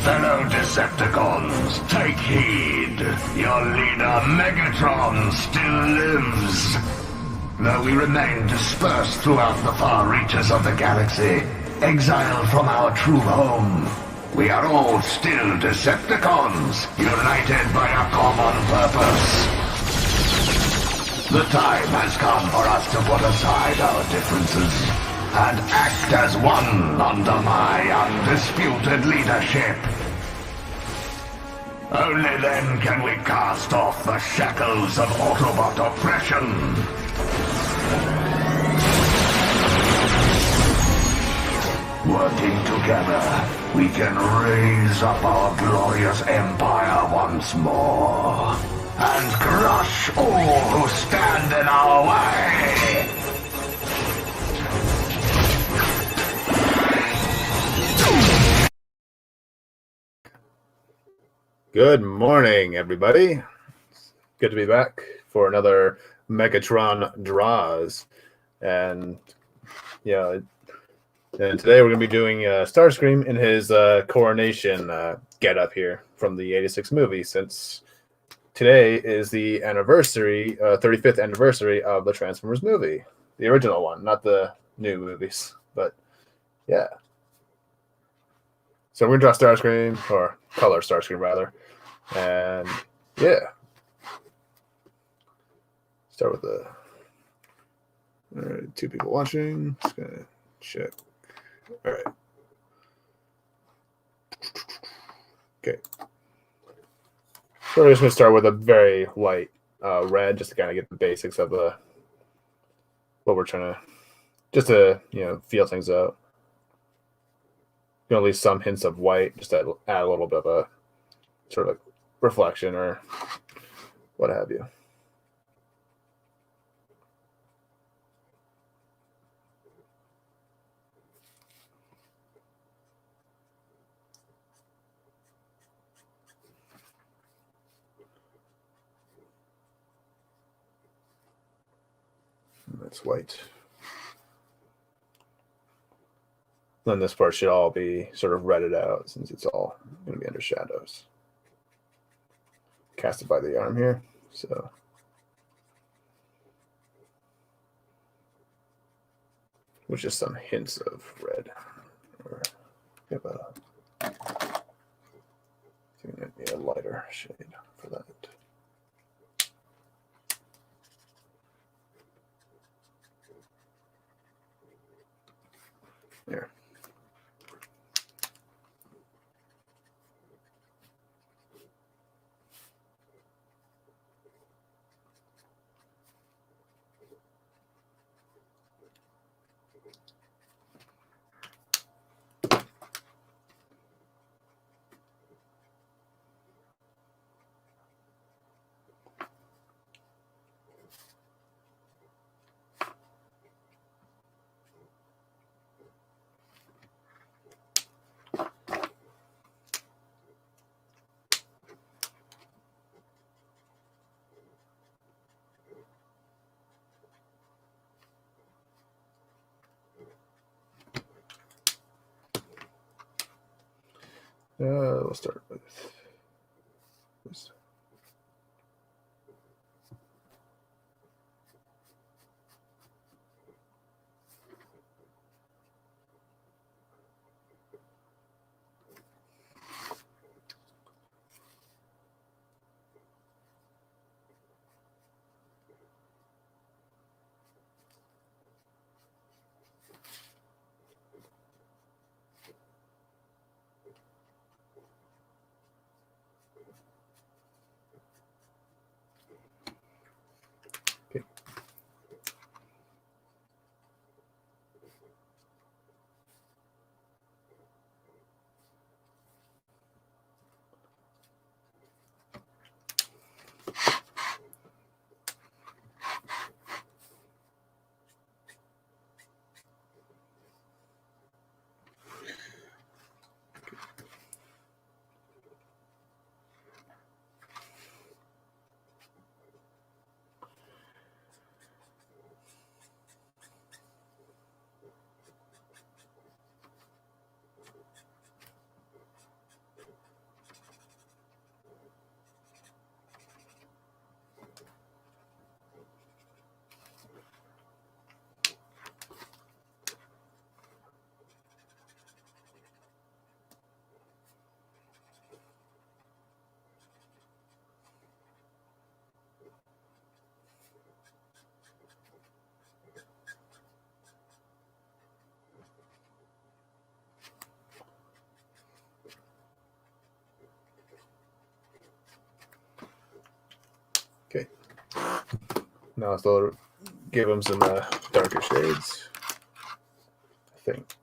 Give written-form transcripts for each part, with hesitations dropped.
Fellow Decepticons, take heed. Your leader, Megatron, still lives. Though we remain dispersed throughout the far reaches of the galaxy, exiled from our true home, we are all still Decepticons, united by a common purpose. The time has come for us to put aside our differences and act as one under my undisputed leadership. Only then can we cast off the shackles of Autobot oppression. Working together, we can raise up our glorious empire once more and crush all who stand in our way. Good morning, everybody. Good to be back for another Megatron Draws. And today we're going to be doing StarScream in his coronation get-up here from the 86 movie, since today is the anniversary, 35th anniversary of the Transformers movie. The original one, not the new movies, but yeah. So we're going to draw StarScream, or color StarScream rather. And yeah, start with the two people watching. Just gonna check. All right. Okay. So we're just gonna start with a very light red, just to kind of get the basics of what we're trying to, just to feel things out. At least some hints of white, just to add a little bit of a sort of reflection or what have you. That's white. Then this part should all be sort of redded out, since it's all going to be under shadows. Casted by the arm here, so with just some hints of red. Or I think that'd be a lighter shade for that. There. We'll start with this. Okay. Now let's give them some darker shades, I think.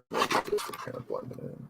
Kind of blend it in.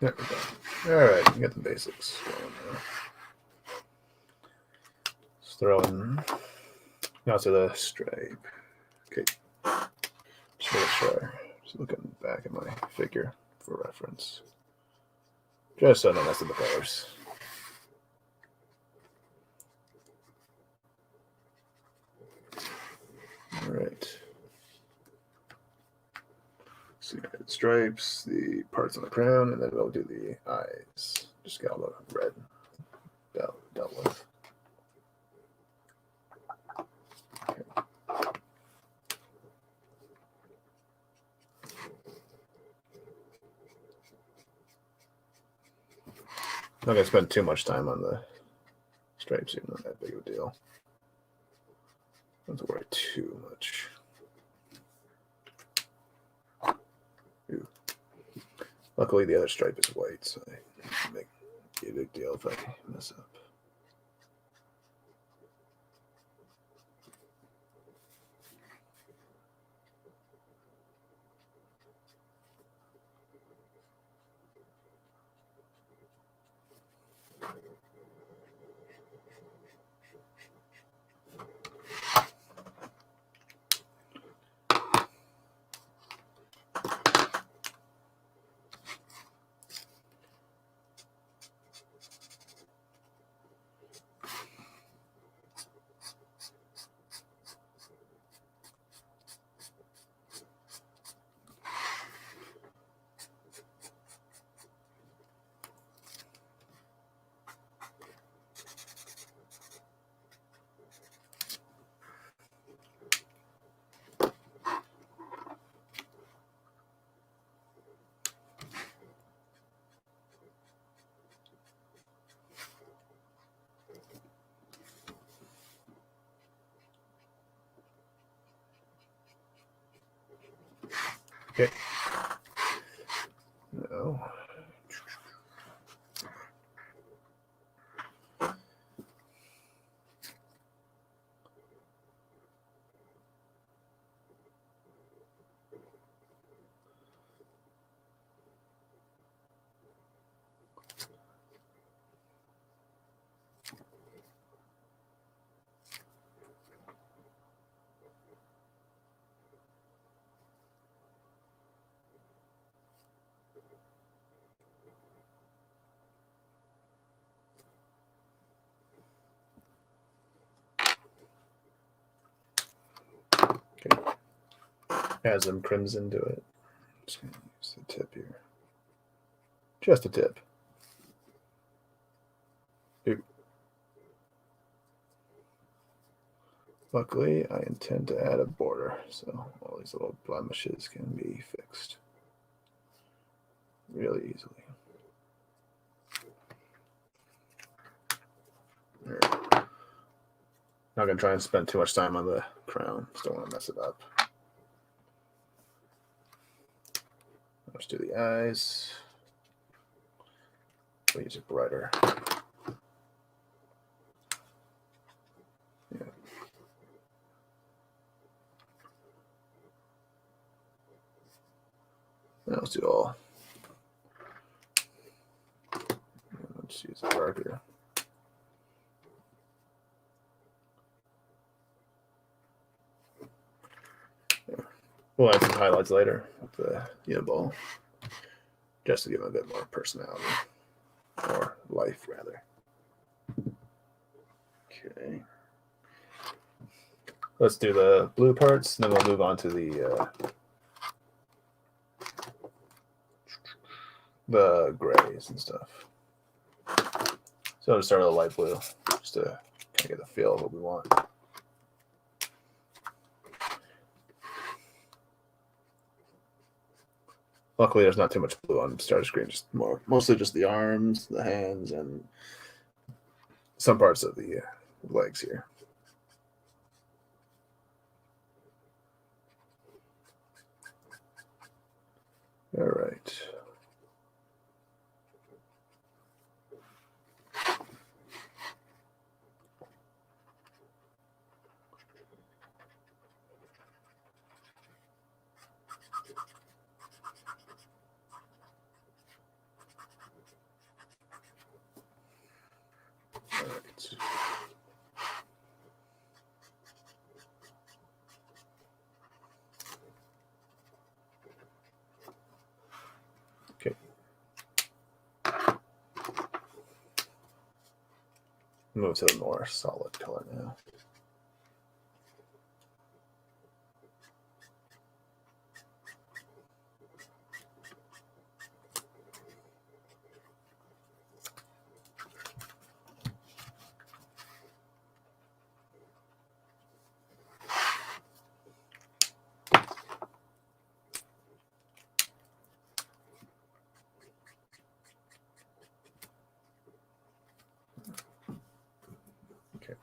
There we go. All right, you got the basics going there. Let's throw in now to the stripe. Okay. Just make sure. Just looking back at my figure for reference. Just so I don't mess with the colors. All right. So you got stripes, the parts on the crown, and then we'll do the eyes. Just got a little red dealt with. Okay. I'm not going to spend too much time on the stripes, even not that big of a deal. Don't have to worry too much. Ooh. Luckily, the other stripe is white, so it make a big deal if I mess up. Okay. No. Okay. Add some crimson to it. Just gonna use the tip here. Just a tip. Oop. Luckily, I intend to add a border, so all these little blemishes can be fixed really easily. Right. Not gonna try and spend too much time on the crown. Just don't want to mess it up. Let's do the eyes. We'll use it brighter. Yeah. Now let's do all. Let's use it darker. We'll add some highlights later with the yellow ball, just to give them a bit more personality, or life, rather. Okay. Let's do the blue parts, and then we'll move on to the grays and stuff. So I'll start with a light blue, just to kind of get the feel of what we want. Luckily, there's not too much blue on StarScream, just mostly just the arms, the hands, and some parts of the legs here. All right. Okay. Move to the more solid color now. Okay.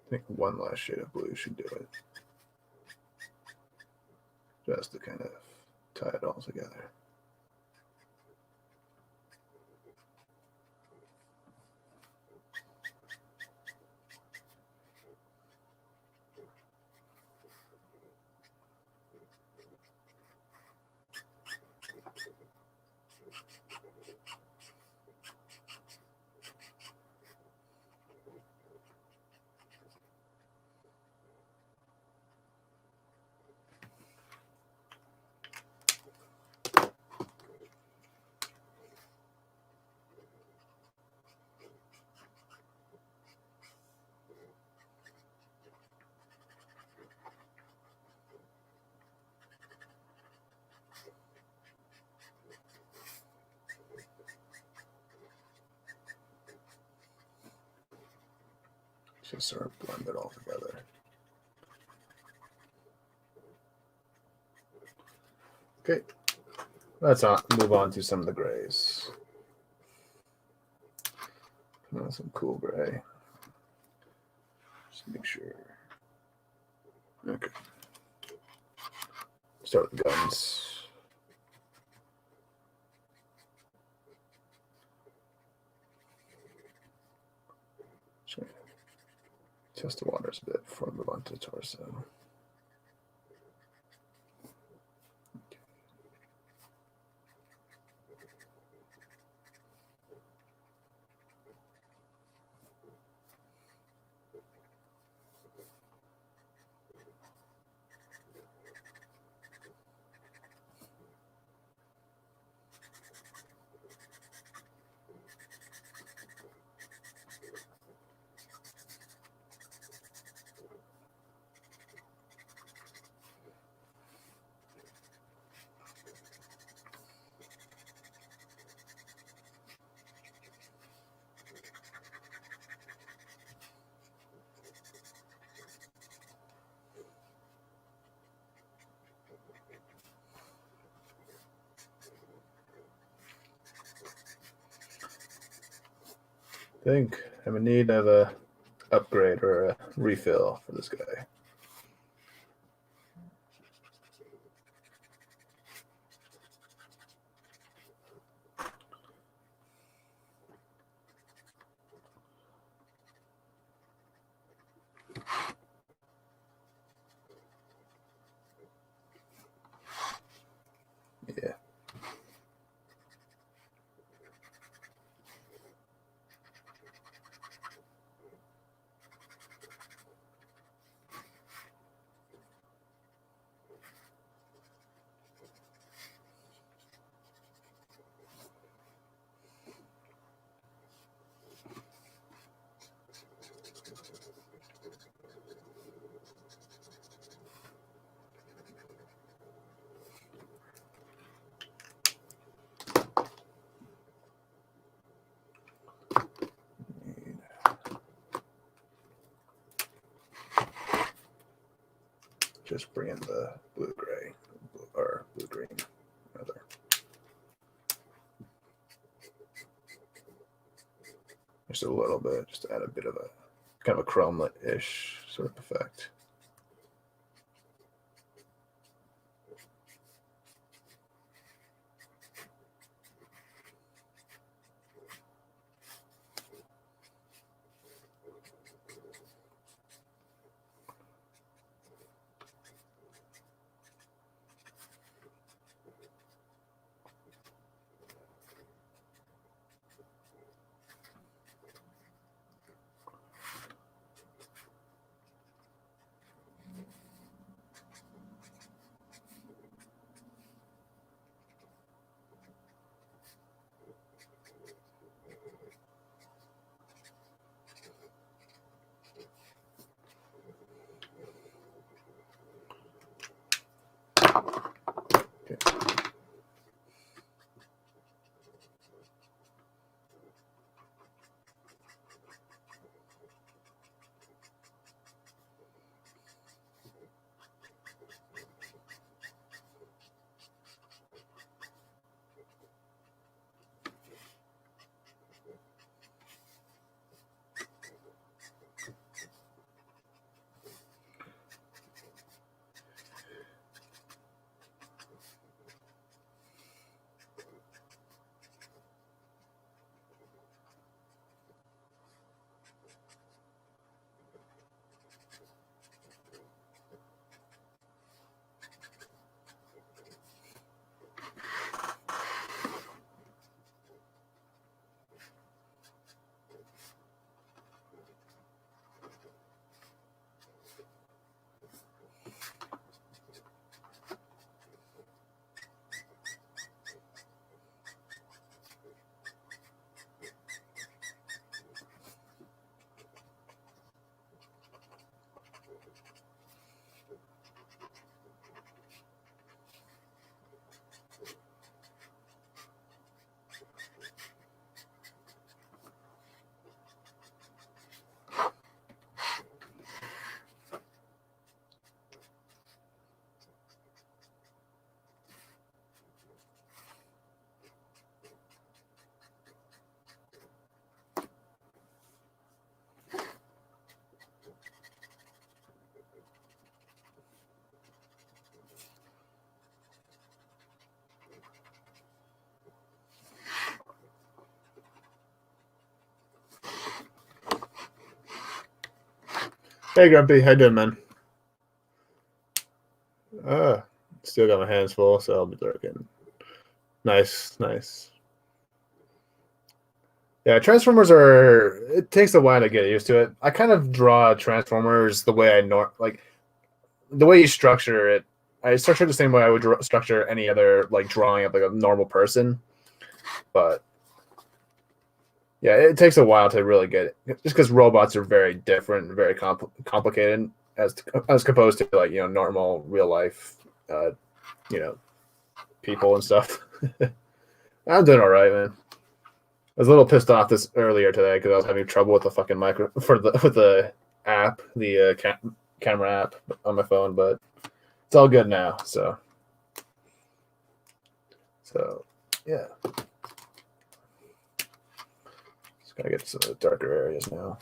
I think one last shade of blue should do it. Just to kind of tie it all together. Just sort of blend it all together. Okay, let's move on to some of the grays. Some cool gray. Just make sure. Okay. Start with the guns. Test the waters a bit before we move on to the torso. I think I'm in need of a upgrade or a refill for this guy. Yeah. Just bring in the blue gray or blue green rather. Just a little bit, just to add a bit of a kind of a chromelet-ish sort of effect. Hey, Grumpy. How you doing, man? Still got my hands full, so I'll be lurking. Nice, nice. Yeah, Transformers are. It takes a while to get used to it. I kind of draw Transformers the way like the way you structure it. I structure it the same way I would structure any other like drawing of like a normal person, but yeah, it takes a while to really get it. Just because robots are very different, and very complicated as opposed to like normal real life, you know, people and stuff. I'm doing all right, man. I was a little pissed off this earlier today because I was having trouble with the fucking with the app, the camera app on my phone, but it's all good now. So yeah, just gotta get to some of the darker areas now.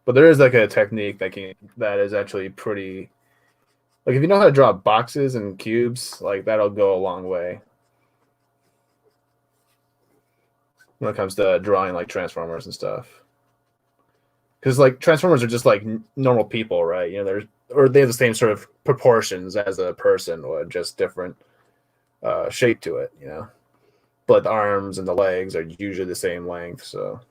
But there is like a technique that is actually pretty. Like if you know how to draw boxes and cubes, like that'll go a long way when it comes to drawing like Transformers and stuff. Because like Transformers are just like normal people, right? They have the same sort of proportions as a person, or just different shape to it. But the arms and the legs are usually the same length, so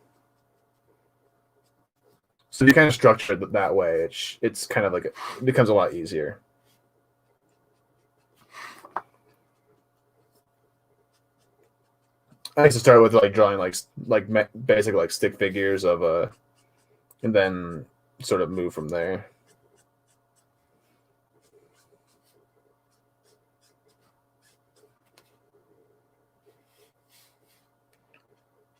if you kind of structure it that way, it's kind of like it becomes a lot easier. I used to start with like drawing like basic like stick figures of and then sort of move from there.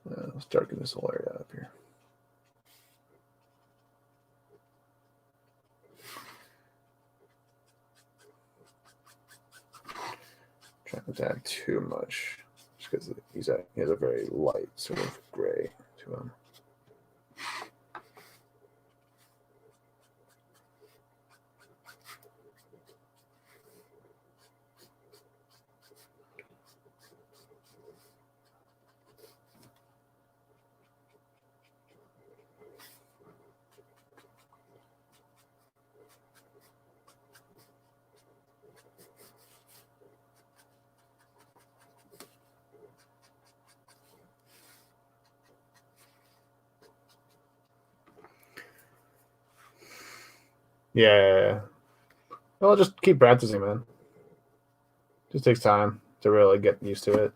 Let's darken this whole area up here. Trying not to add too much, just because he has a very light sort of gray to him. Yeah. Well, just keep practicing, man. Just takes time to really get used to it.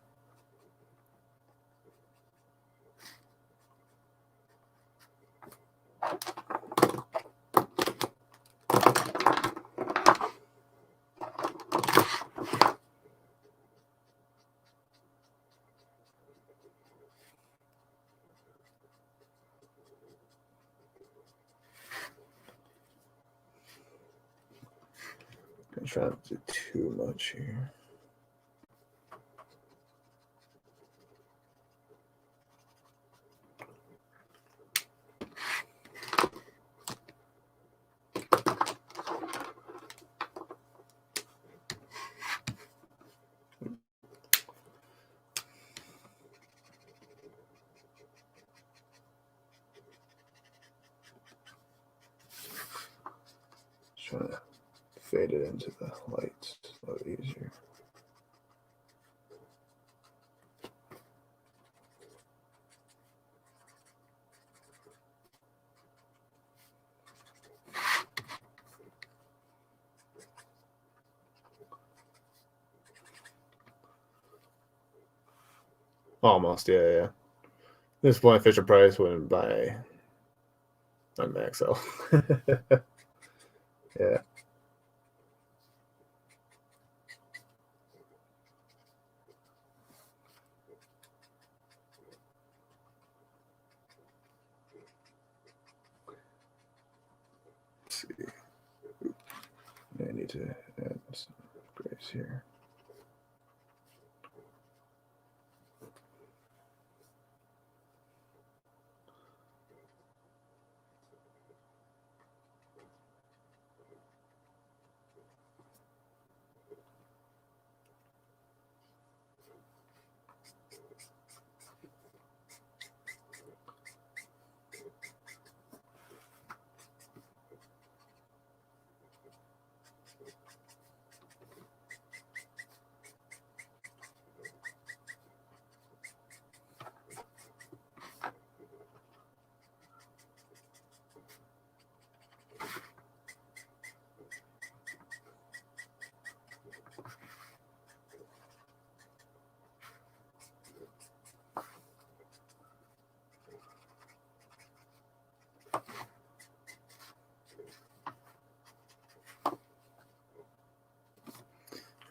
I'm trying not to do too much here. Trying to fade it into the light a little easier. Almost, yeah. This one Fisher Price wouldn't buy on Maxell. Yeah. Let's see. I need to add some grays here.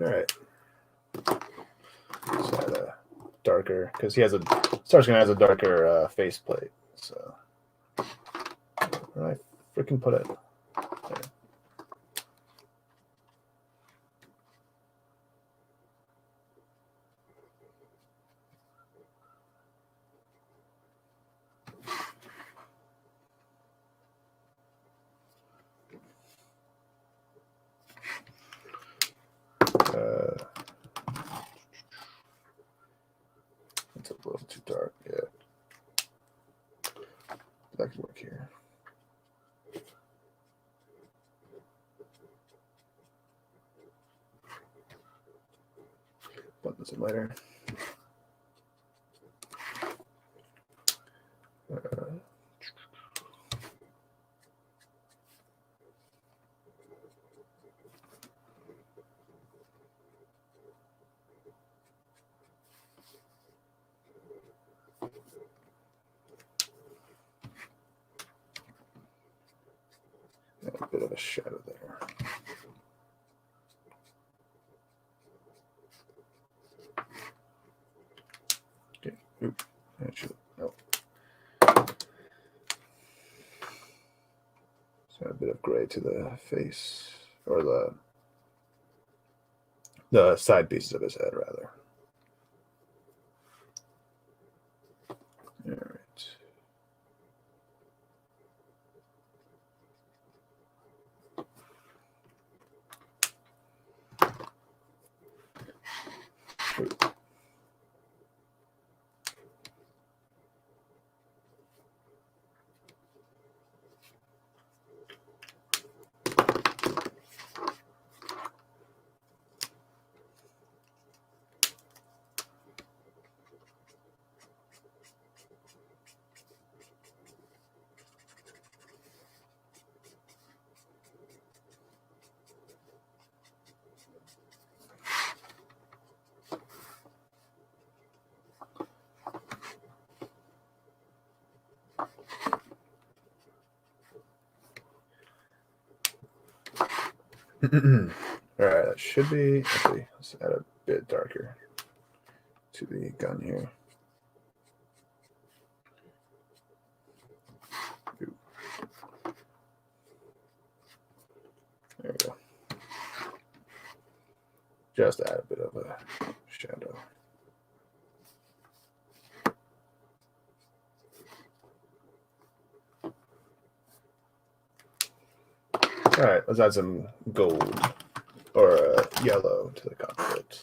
right. Let's add a darker, because he has StarScream has a darker faceplate. So where did I freaking put it? There. It's a little too dark. Yeah, that could work here. Buttons and lighter. A bit of a shadow there. Okay. Oop. Actually, no. So a bit of gray to the face, or the side pieces of his head, rather. All right. All right, that should be. Actually, let's add a bit darker to the gun here. Ooh. There we go. Just add a bit of a shadow. All right, let's add some gold or yellow to the cockpit.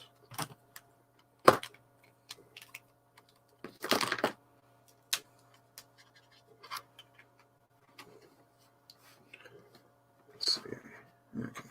Let's see. Okay.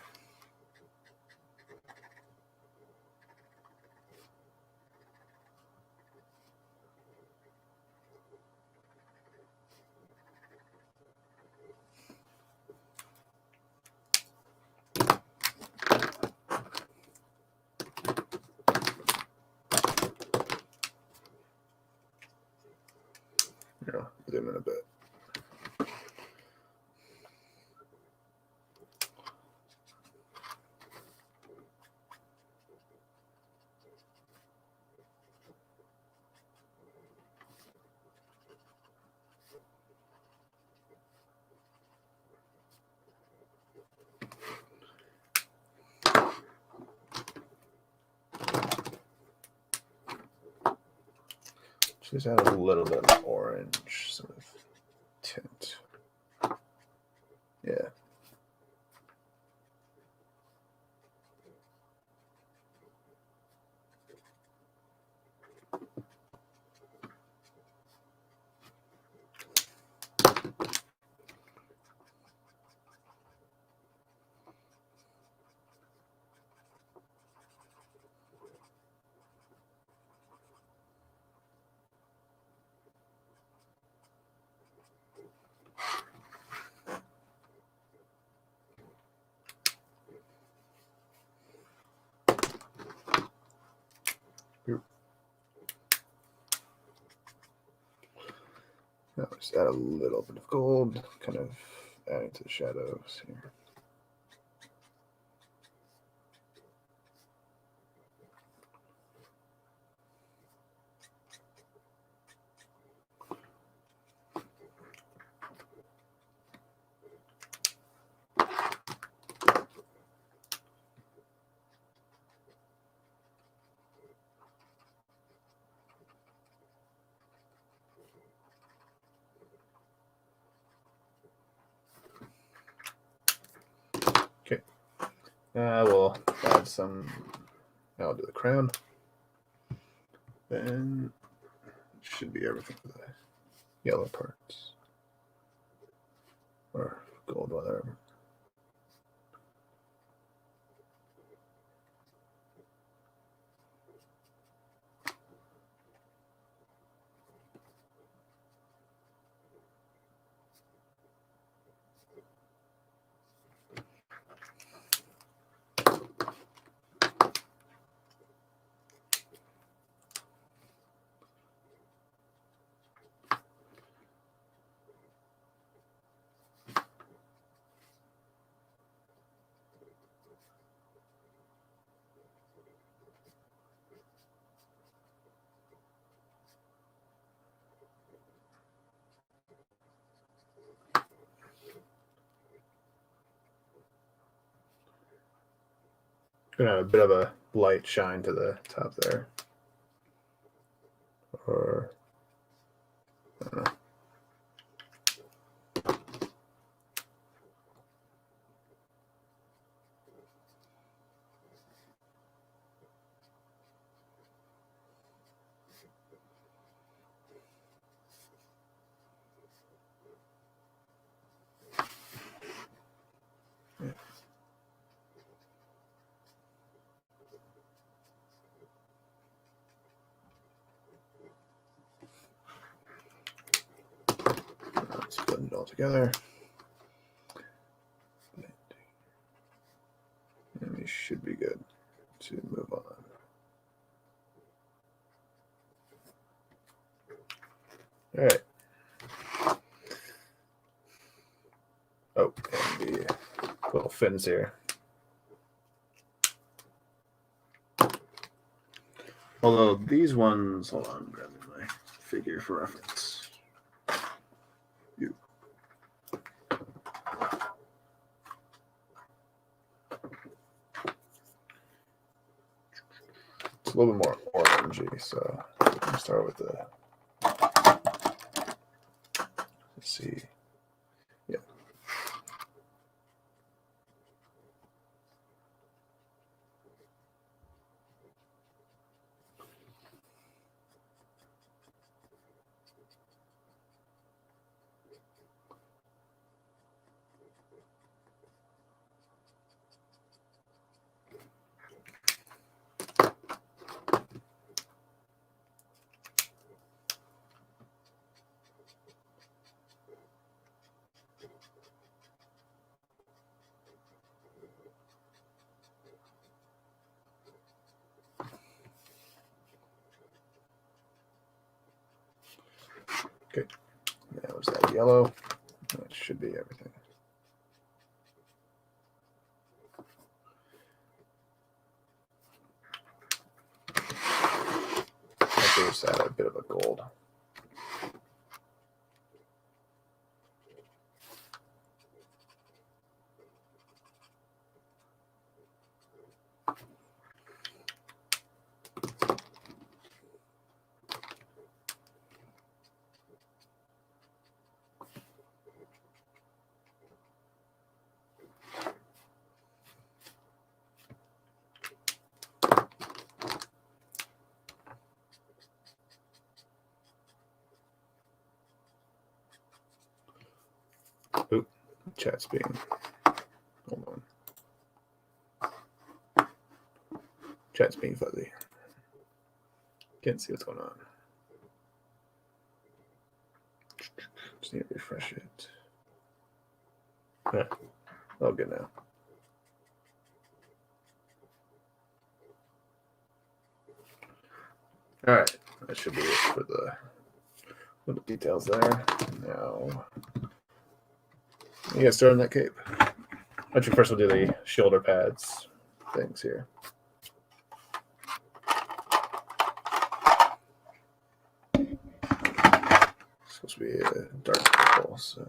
Zoom in a bit. Just add a little bit of orange sort of tint. Yeah. Now just add a little bit of gold, kind of adding to the shadows here. We'll add some. I'll do the crown. Then should be everything for the yellow parts. Or gold, whatever. Gonna add a bit of a light shine to the top there. Or I don't know. Let's blend it all together. And we should be good to move on. All right. Oh, and the little fins here. Although these ones, hold on, grabbing my figure for reference. It's a little bit more orangey, so let's start with the. Let's see. Yeah. Okay. Now is that yellow? That should be everything. Actually, just add a bit of a gold. Oop, chat's being. Hold on. Chat's being fuzzy. Can't see what's going on. Just need to refresh it. Yeah. Oh, good now. All right, that should be it for the little details there. Now, you guys start on that cape. Actually, first we'll do the shoulder pads things here. It's supposed to be a dark purple, so.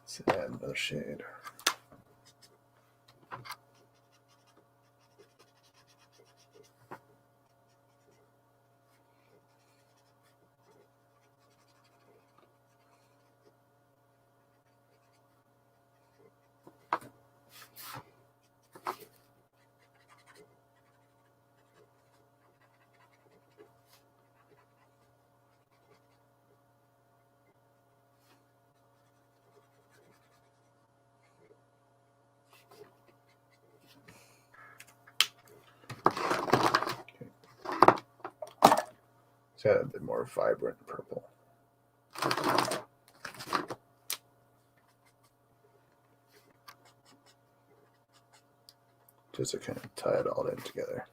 Let's add another shade. Add a bit more vibrant purple. Just to kind of tie it all in together.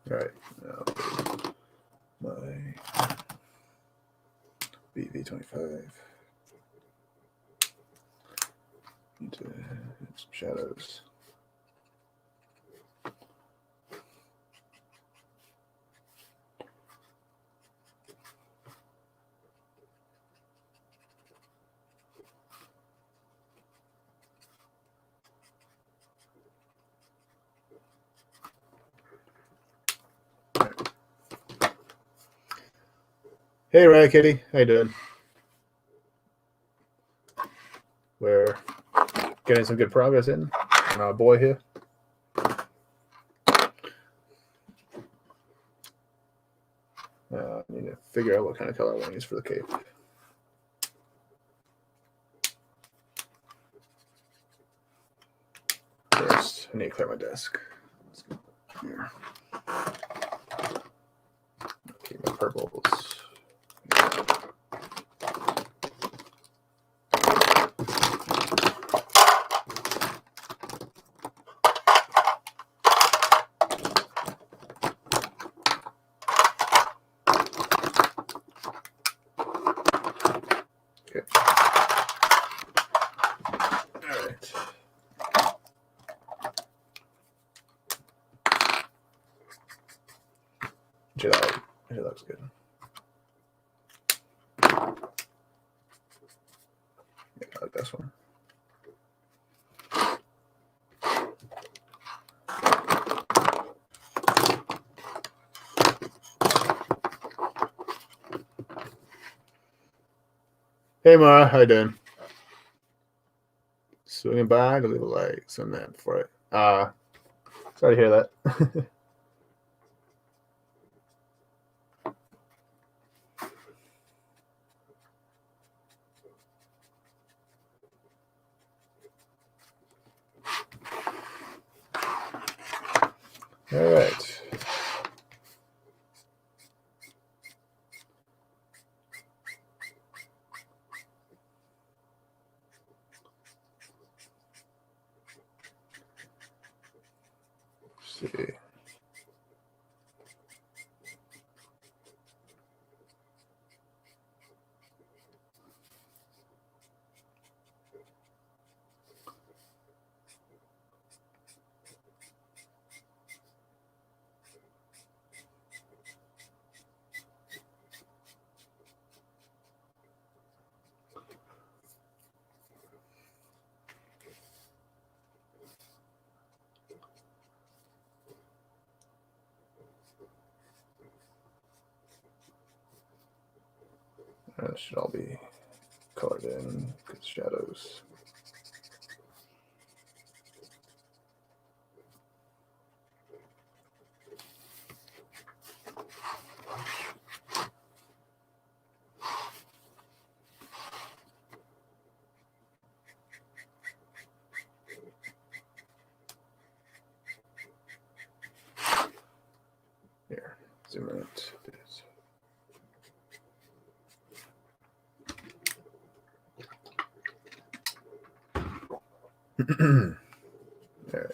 All right, now my BV25. Need to add some shadows. Hey, Riot Kitty, how you doing? We're getting some good progress in on our boy here. I need to figure out what kind of color I want to use for the cape. First, I need to clear my desk. Here. Keep my purples. Okay. All right. It looks good. Yeah, I like this one. Hey Mara, how you doing? Swinging by to leave a like, send that before it. Sorry to hear that. All right. Let's see. That should all be colored in, good shadows. Here, zoom in it. All right.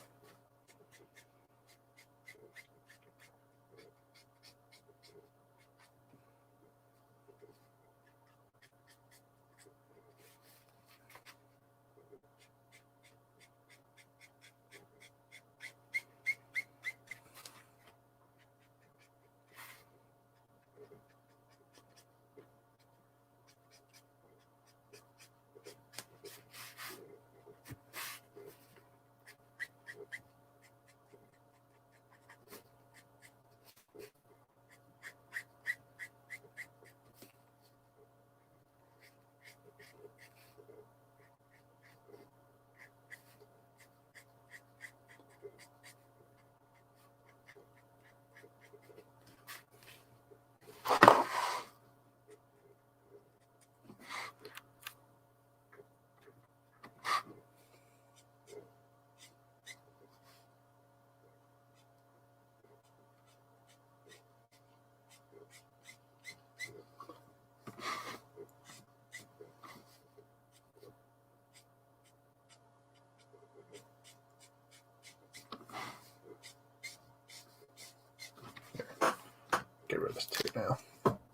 right now,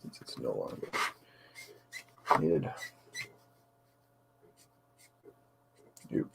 since it's no longer needed. Yep.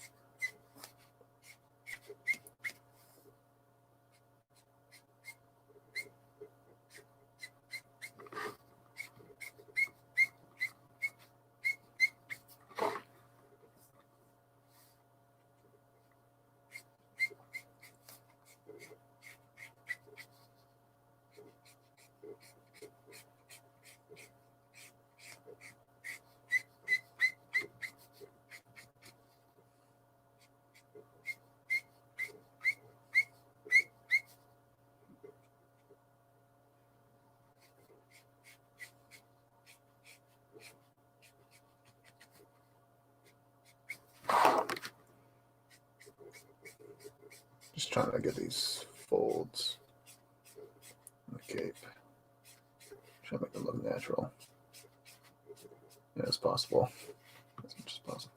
Just trying to get these folds on the cape. Trying to make them look natural as possible, as much as possible.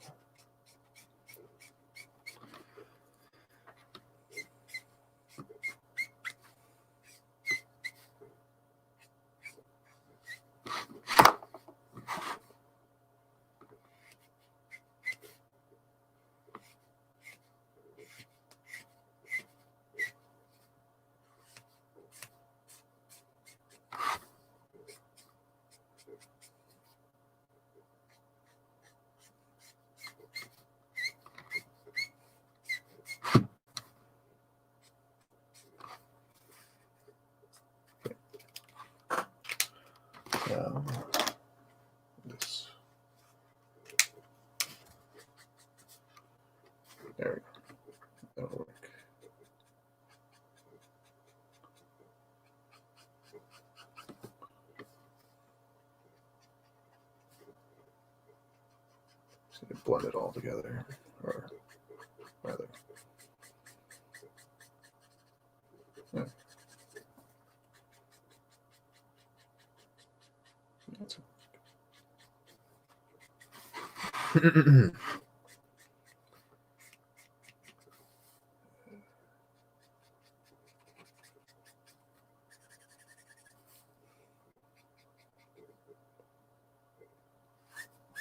This. There we go. That'll work. So blend it all together, or rather, yeah. That's it.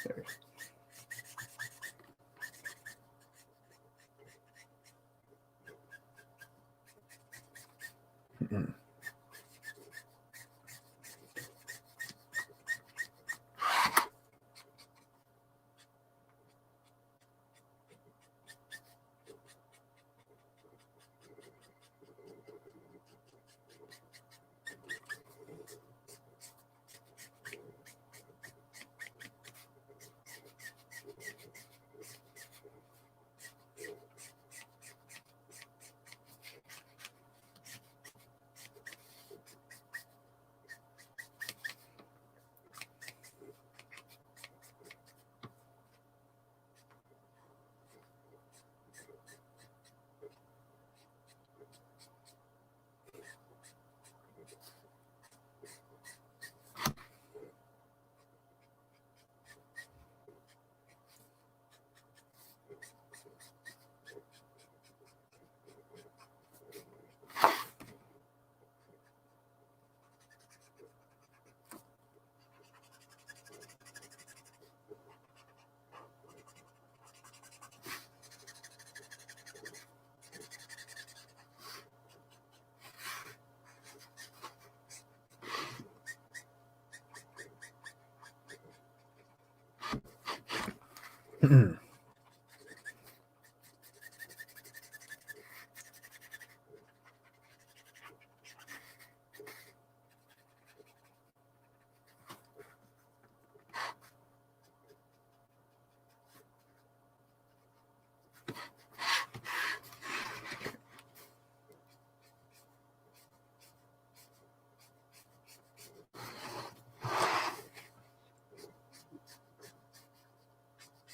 There. Mm-hmm.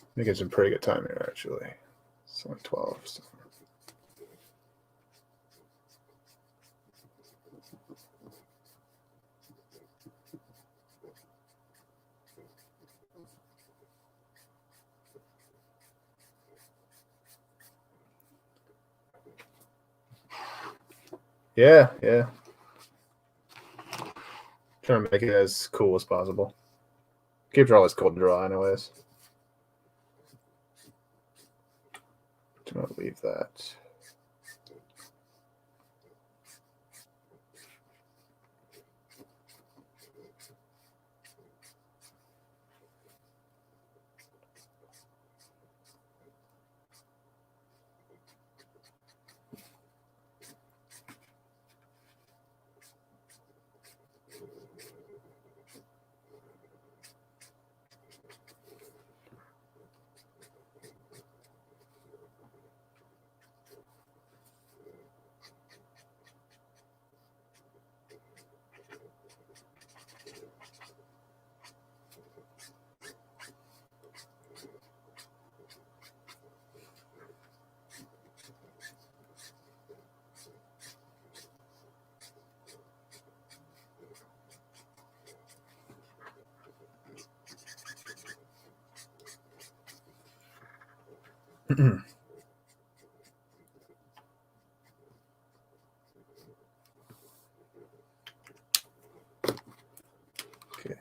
I think it's in pretty good time here, actually. It's only 12. So. Yeah. Trying to make it as cool as possible. Keep draw always cool to draw, anyways. Do not leave that. Okay.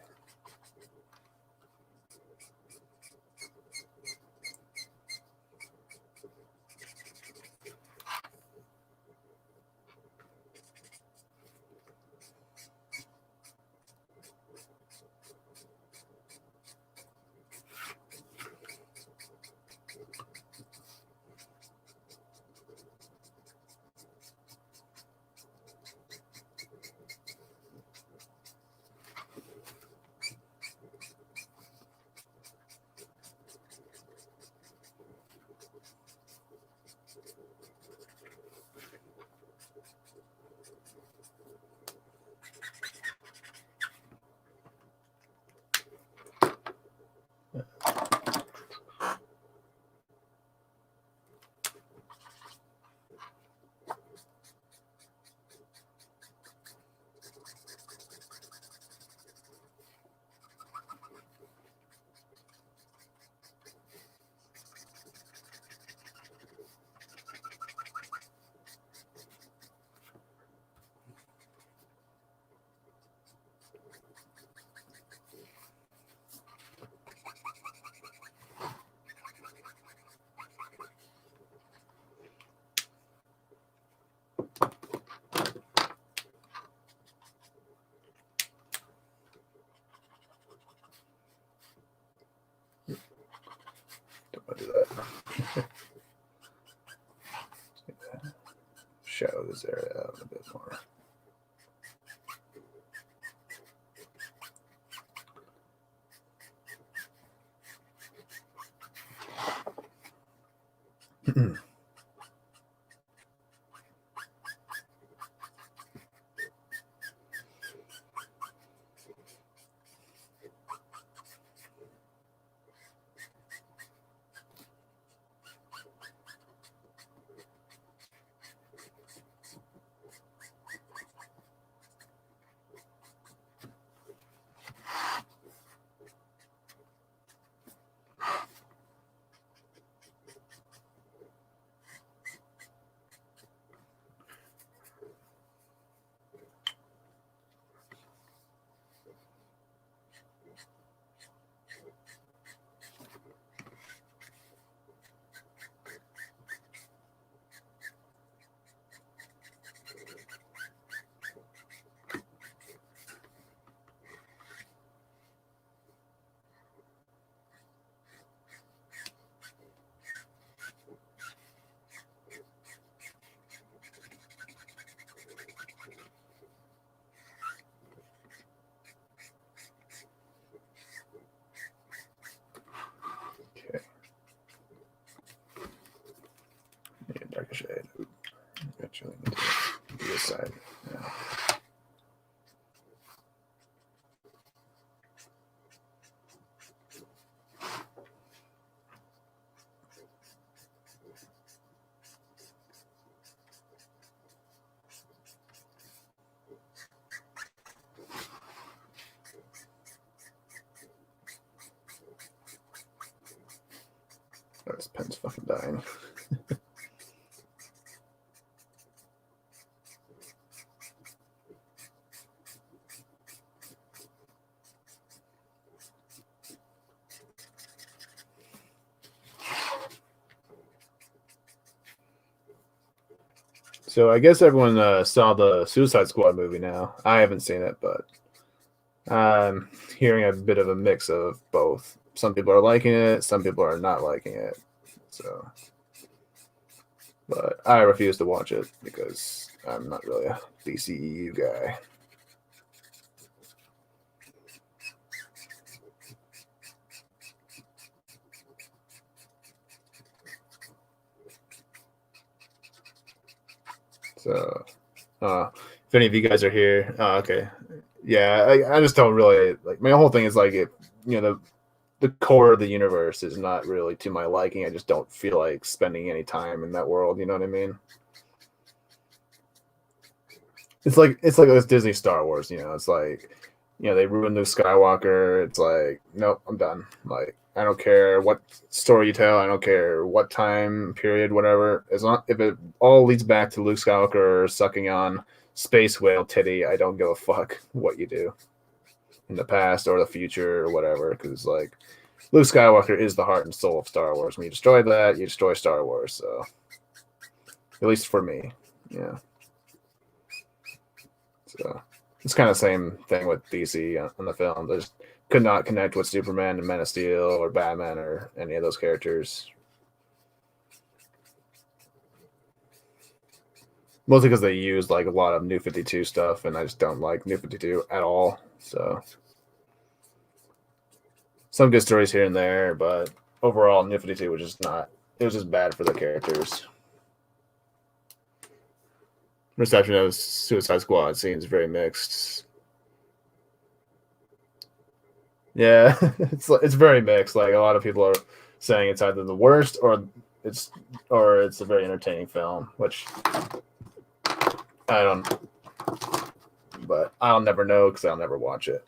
Don't want to do that. Shadow this area out a bit more. Darker shade. Actually, this side. Yeah. Oh, this pen's fucking dying. So I guess everyone saw the Suicide Squad movie now. I haven't seen it, but I'm hearing a bit of a mix of both. Some people are liking it, some people are not liking it. So, but I refuse to watch it because I'm not really a DCEU guy. So, if any of you guys are here, okay, yeah, I just don't really like. My whole thing is like, the core of the universe is not really to my liking. I just don't feel like spending any time in that world. You know what I mean? It's like this Disney Star Wars. It's like, they ruined Luke Skywalker. It's like, nope, I'm done. Like, I don't care what story you tell. I don't care what time period, whatever. As long if it all leads back to Luke Skywalker sucking on space whale titty, I don't give a fuck what you do in the past or the future or whatever. Because like, Luke Skywalker is the heart and soul of Star Wars. When you destroy that, you destroy Star Wars. So, at least for me, yeah. So it's kind of the same thing with DC on the film. They just could not connect with Superman and Man of Steel or Batman or any of those characters. Mostly because they used like a lot of New 52 stuff, and I just don't like New 52 at all. So some good stories here and there, but overall, New 52 was just not. It was just bad for the characters. Reception of Suicide Squad seems very mixed. Yeah, it's very mixed. Like a lot of people are saying it's either the worst or it's a very entertaining film, which I don't. But I'll never know because I'll never watch it.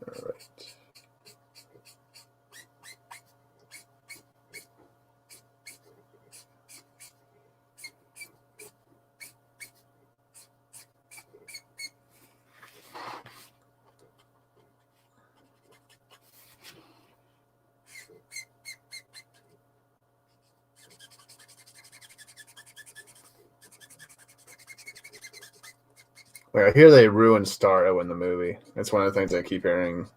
All right. Like, I hear they ruined Starro in the movie. That's one of the things I keep hearing.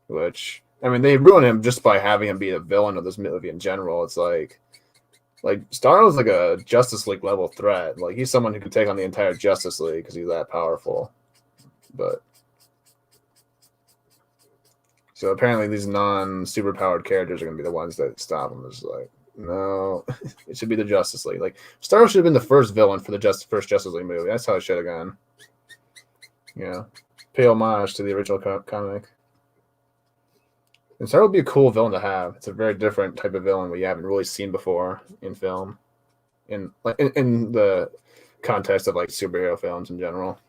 Which, I mean, they ruined him just by having him be the villain of this movie in general. It's like Starro's like a Justice League level threat. Like, he's someone who could take on the entire Justice League because he's that powerful. But so apparently these non-super powered characters are going to be the ones that stop him. It's like, no, it should be the Justice League. Like, Starro should have been the first villain for the first Justice League movie. That's how it should have gone. Pay homage to the original comic. And Starro would be a cool villain to have. It's a very different type of villain we haven't really seen before in film, in the context of like superhero films in general.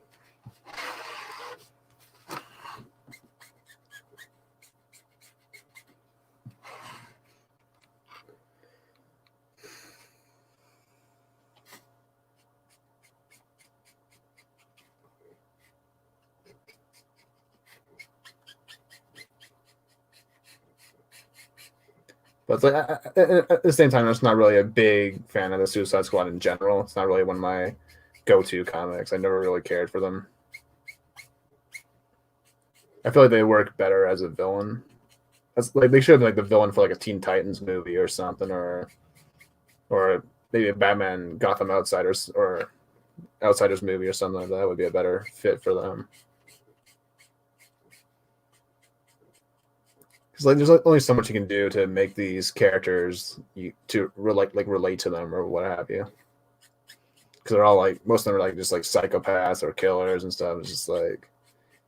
But it's like at the same time, I'm just not really a big fan of the Suicide Squad in general. It's not really one of my go-to comics. I never really cared for them. I feel like they work better as a villain. That's like they should have been like the villain for like a Teen Titans movie or something, or maybe a Batman Gotham Outsiders or Outsiders movie or something like that would be a better fit for them. Because like there's only so much you can do to make these characters to relate to them or what have you. Because they're all like most of them are like just like psychopaths or killers and stuff. It's just like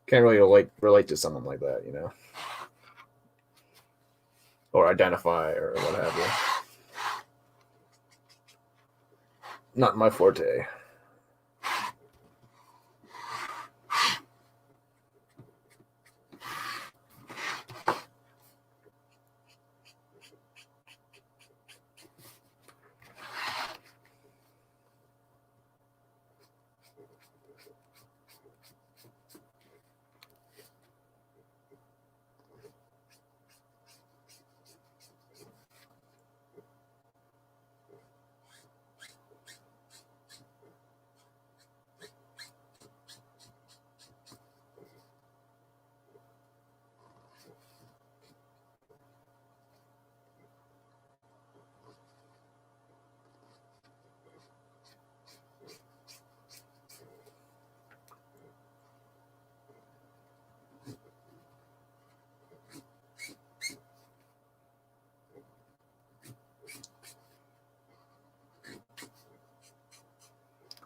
can't really relate to someone like that, or identify or what have you. Not my forte.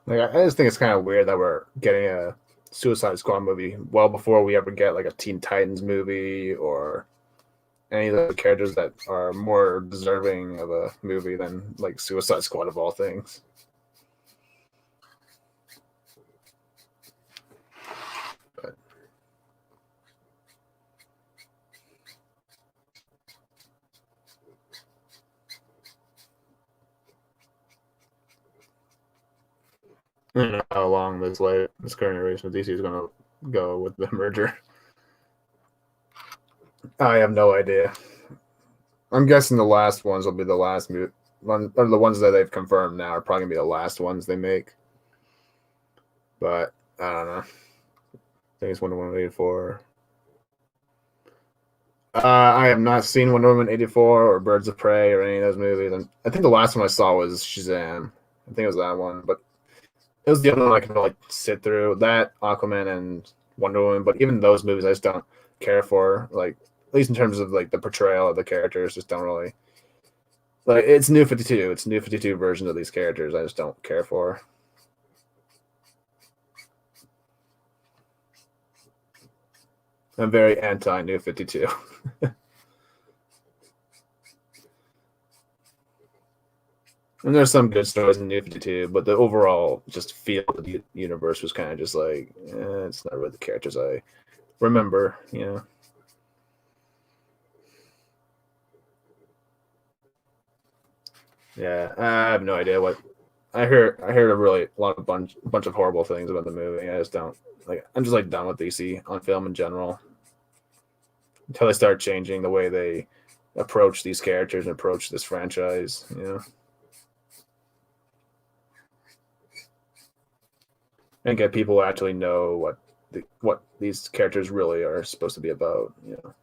Like, I just think it's kind of weird that we're getting a Suicide Squad movie well before we ever get like a Teen Titans movie or any of the characters that are more deserving of a movie than like Suicide Squad of all things. But I don't know how long this current iteration of DC is going to go with the merger. I have no idea. I'm guessing the last ones will be the last or the ones that they've confirmed now are probably gonna be the last ones they make. But I don't know. I think it's Wonder Woman 84. I have not seen Wonder Woman 84 or Birds of Prey or any of those movies. And I think the last one I saw was Shazam. I think it was that one, but it was the only one I could like sit through. That, Aquaman, and Wonder Woman. But even those movies, I just don't care for. Like, at least in terms of like the portrayal of the characters, just don't really like. It's New 52. It's New 52 versions of these characters. I just don't care for. I'm very anti New 52. And there's some good stories in New 52, but the overall just feel of the universe was kind of just like, it's not really the characters I remember, you know. Yeah, I have no idea what I heard. I heard a bunch of horrible things about the movie. I just don't like. I'm just like done with DC on film in general until they start changing the way they approach these characters and approach this franchise. You know, and get people who actually know what these characters really are supposed to be about. You know.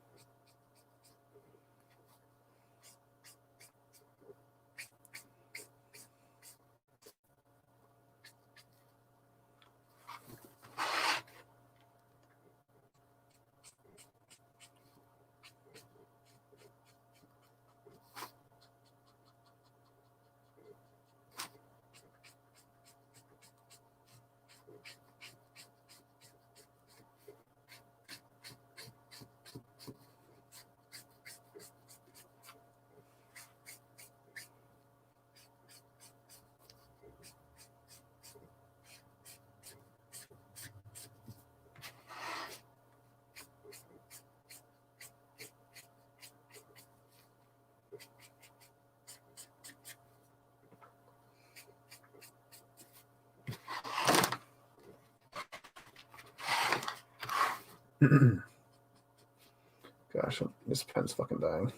Gosh, this pen's fucking dying.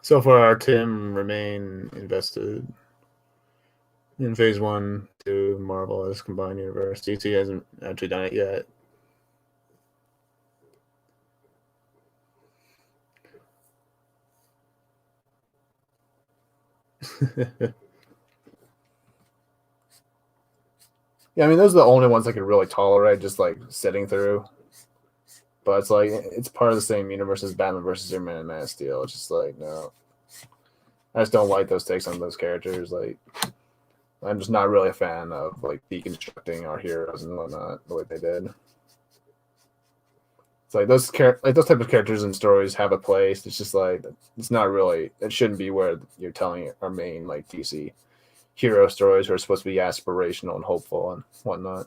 So far, Tim remain invested. in Phase 1 to Marvel as combined universe. DC hasn't actually done it yet. Yeah, I mean, those are the only ones I could really tolerate, just like sitting through. But it's like it's part of the same universe as Batman versus Superman and Man of Steel. It's just like no, I just don't like those takes on those characters. Like I'm just not really a fan of like deconstructing our heroes and whatnot the way they did. It's like those type of characters and stories have a place. It's just like it's not really. It shouldn't be where you're telling our main like DC hero stories are supposed to be aspirational and hopeful and whatnot.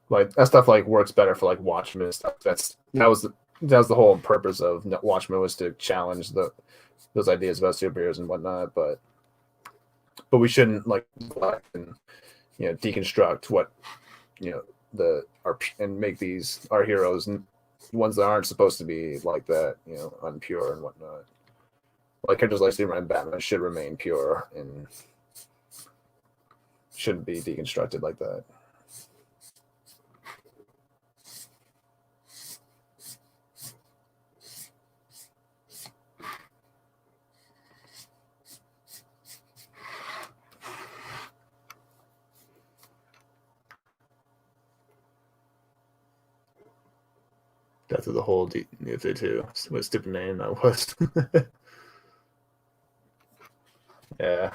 Like that stuff like works better for like Watchmen and stuff. That was the whole purpose of Watchmen, was to challenge those ideas about superheroes and whatnot. But we shouldn't like and deconstruct what and make these our heroes ones that aren't supposed to be like that, unpure and whatnot. Like characters like Superman and Batman should remain pure and shouldn't be deconstructed like that. Death of the Whole new thing too. What a stupid name that was. Yeah.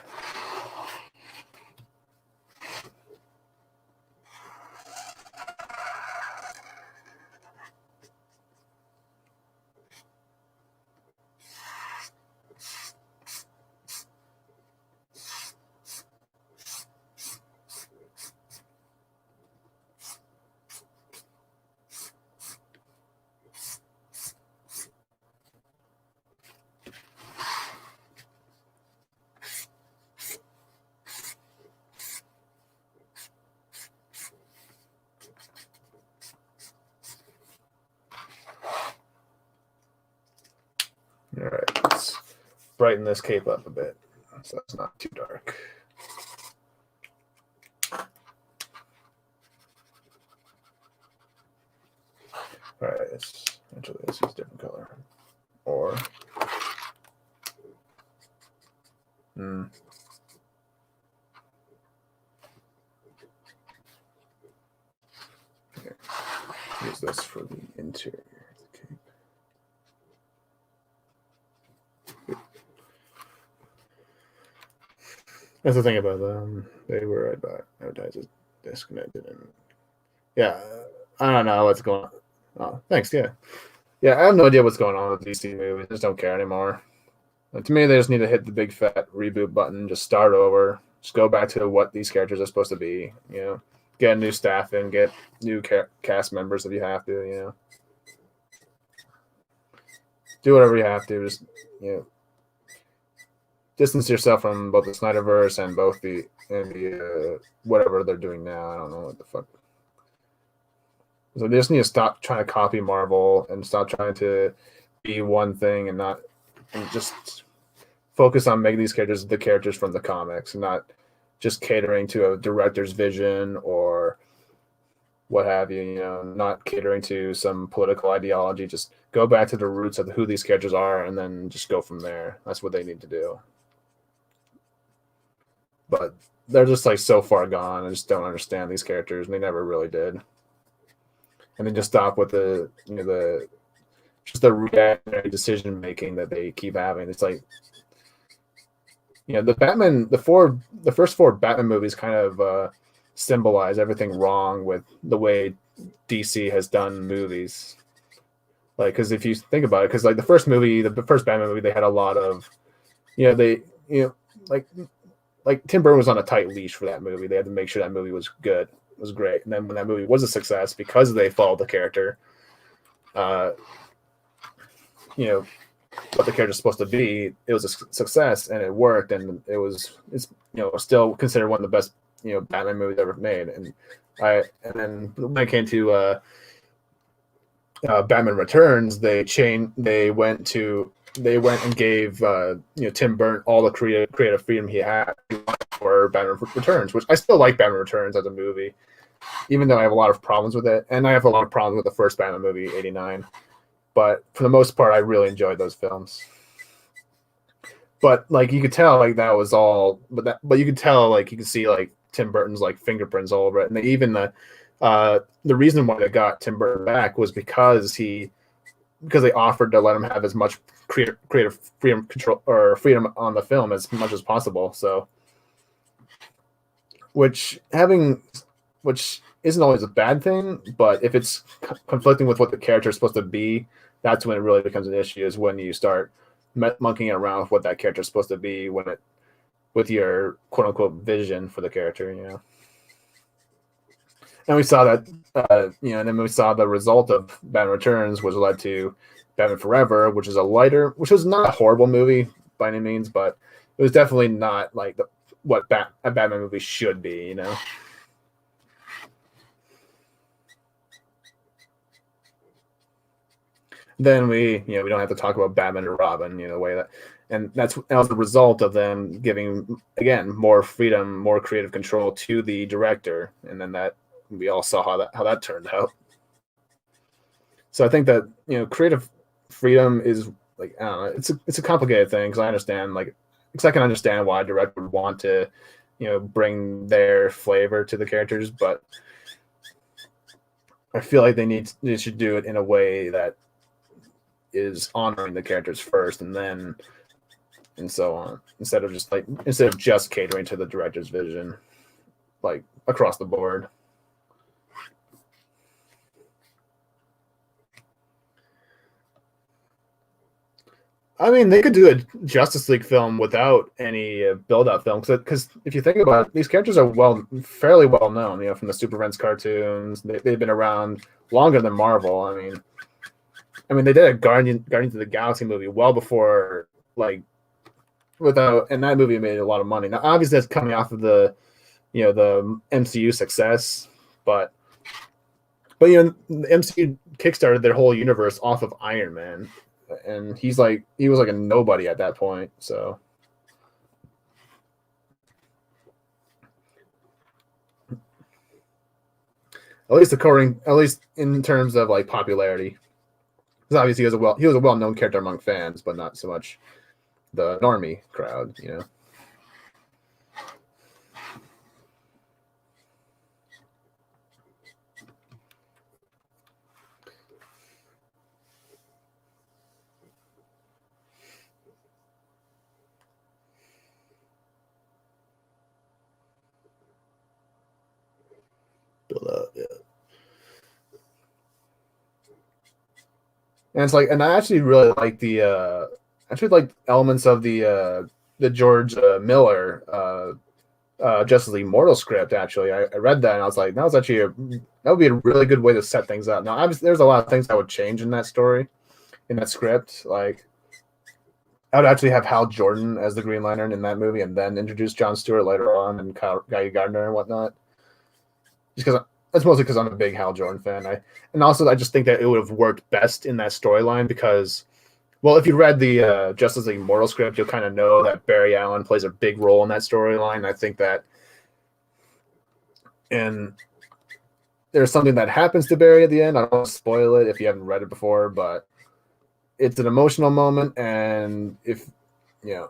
All right, let's brighten this cape up a bit so it's not too dark. All right, let's use a different color. Or here. Use this for the interior of the cape. That's the thing about them. They were advertised disconnected, and yeah, I don't know what's going on. Oh, thanks. Yeah, I have no idea what's going on with DC movies. I just don't care anymore. To me, they just need to hit the big fat reboot button, just start over, just go back to what these characters are supposed to be. Get new staff in, get new cast members if you have to. Do whatever you have to. Just distance yourself from both the Snyderverse and both the whatever they're doing now. I don't know what the fuck. So they just need to stop trying to copy Marvel and stop trying to be one thing and just focus on making these characters the characters from the comics and not just catering to a director's vision or what have you, not catering to some political ideology. Just go back to the roots of who these characters are and then just go from there. That's what they need to do. But they're just like so far gone. I just don't understand these characters, and they never really did. And then just stop with the reactionary decision making that they keep having. It's like, the first four Batman movies kind of symbolize everything wrong with the way DC has done movies. Like, because if you think about it, because like the first Batman movie, they had a lot of, like Tim Burton was on a tight leash for that movie. They had to make sure that movie was good. Was great. And then when that movie was a success, because they followed the character, what the character's supposed to be, it was a success and it worked, and it's still considered one of the best Batman movies ever made. And then when it came to Batman Returns, they went and gave Tim Burton all the creative freedom he had. He wanted for Batman Returns, which I still like Batman Returns as a movie, even though I have a lot of problems with it, and I have a lot of problems with the first Batman movie, '89. But for the most part, I really enjoyed those films. But like you could tell, like that was all. But you could tell, like you could see, like Tim Burton's like fingerprints all over it, and even the reason why they got Tim Burton back was because they offered to let him have as much creative freedom control or freedom on the film as much as possible. So, which isn't always a bad thing, but if it's conflicting with what the character is supposed to be, that's when it really becomes an issue. Is when you start monkeying around with what that character is supposed to be with your quote unquote vision for the character, you know. And we saw that, and then we saw the result of Batman Returns, which led to Batman Forever, which was not a horrible movie by any means, but it was definitely not like what a Batman movie should be, you know. Then we don't have to talk about Batman and Robin, the way that was the result of them giving, again, more freedom, more creative control to the director, and then that we all saw how that turned out. So I think that creative freedom is like, I don't know, it's a complicated thing because I can understand why a director would want to bring their flavor to the characters, but I feel like they should do it in a way that is honoring the characters first and so on, instead of just catering to the director's vision, like across the board. I mean, they could do a Justice League film without any build-up film, because if you think about it, these characters are fairly well known, from the Super Friends cartoons. They've been around longer than Marvel. I mean, they did a Guardians of the Galaxy movie well before, and that movie made a lot of money. Now, obviously, that's coming off of the MCU success, but the MCU kickstarted their whole universe off of Iron Man, and he was like a nobody at that point. So, at least in terms of like popularity. Because obviously he was a well-known character among fans, but not so much the normie crowd, Build up, yeah. And it's like, and I actually really like elements of the George Miller Justice League Immortal script. Actually, I read that and I was like, that would be a really good way to set things up. Now, obviously, there's a lot of things I would change in that story, in that script. Like, I would actually have Hal Jordan as the Green Lantern in that movie, and then introduce John Stewart later on and Guy Gardner and whatnot. Just because. That's mostly because I'm a big Hal Jordan fan. I just think that it would have worked best in that storyline because, well, if you read the Justice League Immortal script, you'll kind of know that Barry Allen plays a big role in that storyline. I think that, and there's something that happens to Barry at the end. I don't want to spoil it if you haven't read it before, but it's an emotional moment, and and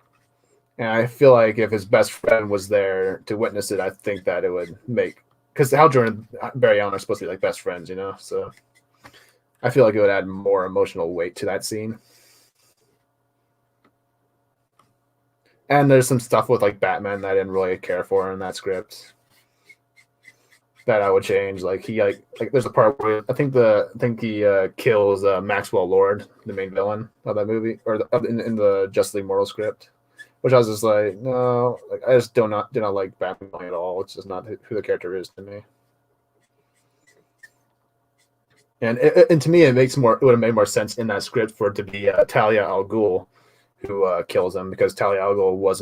I feel like if his best friend was there to witness it, I think that it would make. Because Hal Jordan and Barry Allen are supposed to be like best friends, so I feel like it would add more emotional weight to that scene. And there's some stuff with like Batman that I didn't really care for in that script that I would change. Like there's a part where I think he kills Maxwell Lord, the main villain of that movie, or in the Justice League Immortal script. Which I was just like, no, like I just do not like Batman at all. It's just not who the character is to me. And to me, it would have made more sense in that script for it to be Talia al Ghul who kills him, because Talia al Ghul was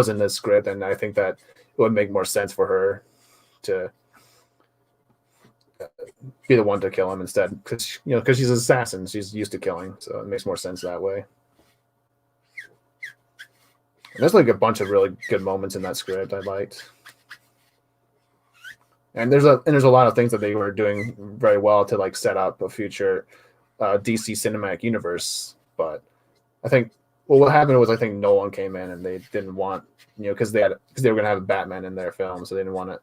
in this script, and I think that it would make more sense for her to be the one to kill him instead, because she's an assassin, she's used to killing, so it makes more sense that way. There's like a bunch of really good moments in that script I liked. And there's a lot of things that they were doing very well to like set up a future DC cinematic universe. But I think what happened was I think Nolan came in and they didn't want because they were going to have a Batman in their film, so they didn't want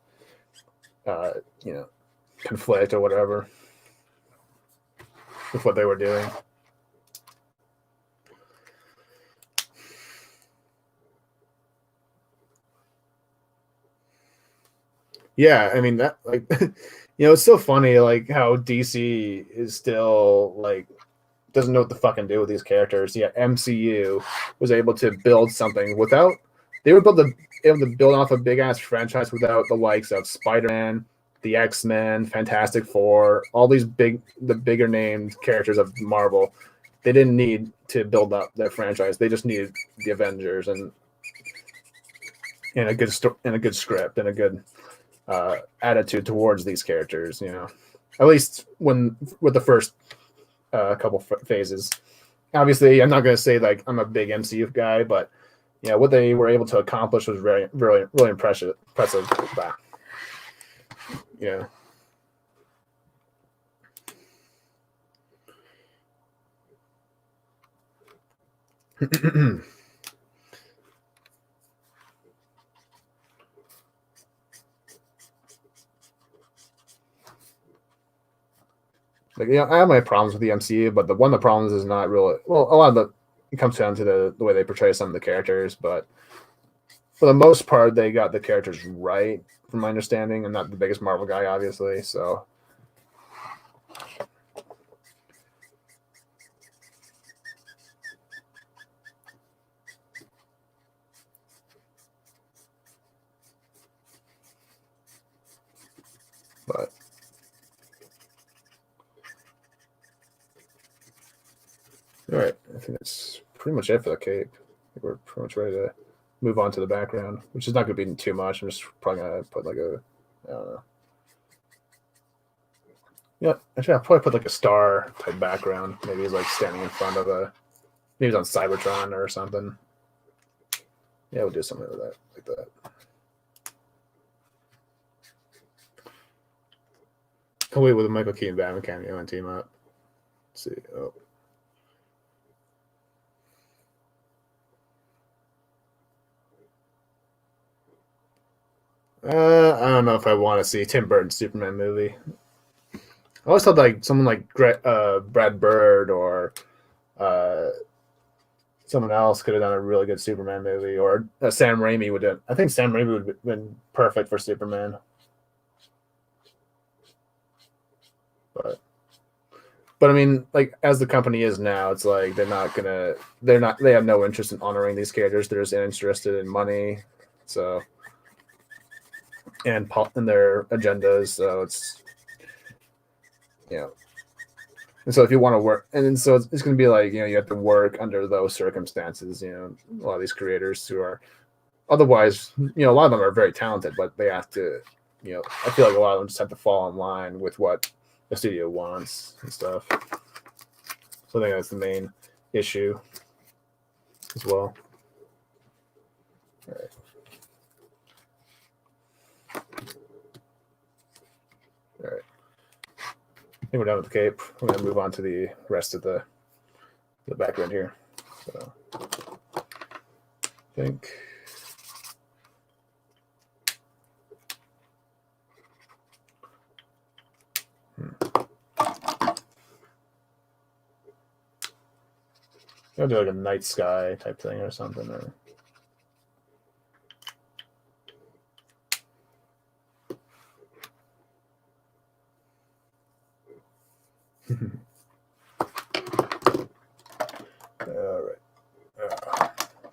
to conflict or whatever with what they were doing. Yeah, I mean that like it's so funny like how DC is still like doesn't know what to fucking do with these characters. Yeah, MCU was able to build something without they were able to build off a big ass franchise without the likes of Spider-Man, the X-Men, Fantastic Four, all these the bigger named characters of Marvel. They didn't need to build up their franchise. They just needed the Avengers and a good and a good script and a good attitude towards these characters, at least with the first couple phases. Obviously, I'm not going to say like I'm a big MCU guy, but what they were able to accomplish was very, really, really impressive. Yeah. Like, I have my problems with the MCU, but one of the problems is not really a lot of it comes down to the way they portray some of the characters, but for the most part, they got the characters right, from my understanding. I'm not the biggest Marvel guy, obviously, so. But all right, I think that's pretty much it for the cape. I think we're pretty much ready to move on to the background, which is not going to be too much. I'm just probably going to put like I don't know. Yeah, actually, I'll probably put like a star type background. Maybe he's like standing in front of maybe he's on Cybertron or something. Yeah, we'll do something like that. Can't wait with a Michael Keaton Batman cameo and team up. Let's see. Oh. I don't know if I want to see Tim Burton's Superman movie. I always thought like someone like Brad Bird or someone else could have done a really good Superman movie, or Sam Raimi would have. I think Sam Raimi would have been perfect for Superman. But I mean, like as the company is now, it's like they have no interest in honoring these characters. They're just interested in money, so and their agendas. So it's and so if you want to work, and so it's going to be like you have to work under those circumstances. A lot of these creators who are otherwise, a lot of them are very talented, but they have to, I feel like a lot of them just have to fall in line with what the studio wants and stuff. So I think that's the main issue as well. All right. All right. I think we're done with the cape. We're going to move on to the rest of the background here. So I think. I'll do like a night sky type thing or something. Or... All right.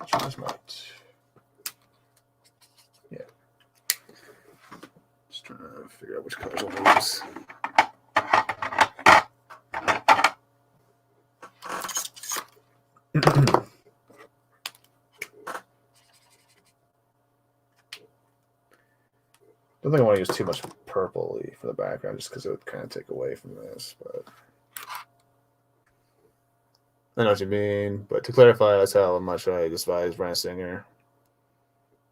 Choose night. Yeah. Just trying to figure out which colors I'll use. Don't think I want to use too much purpley for the background just because it would kind of take away from this, but I know what you mean. But to clarify, that's how much I despise Bryan Singer.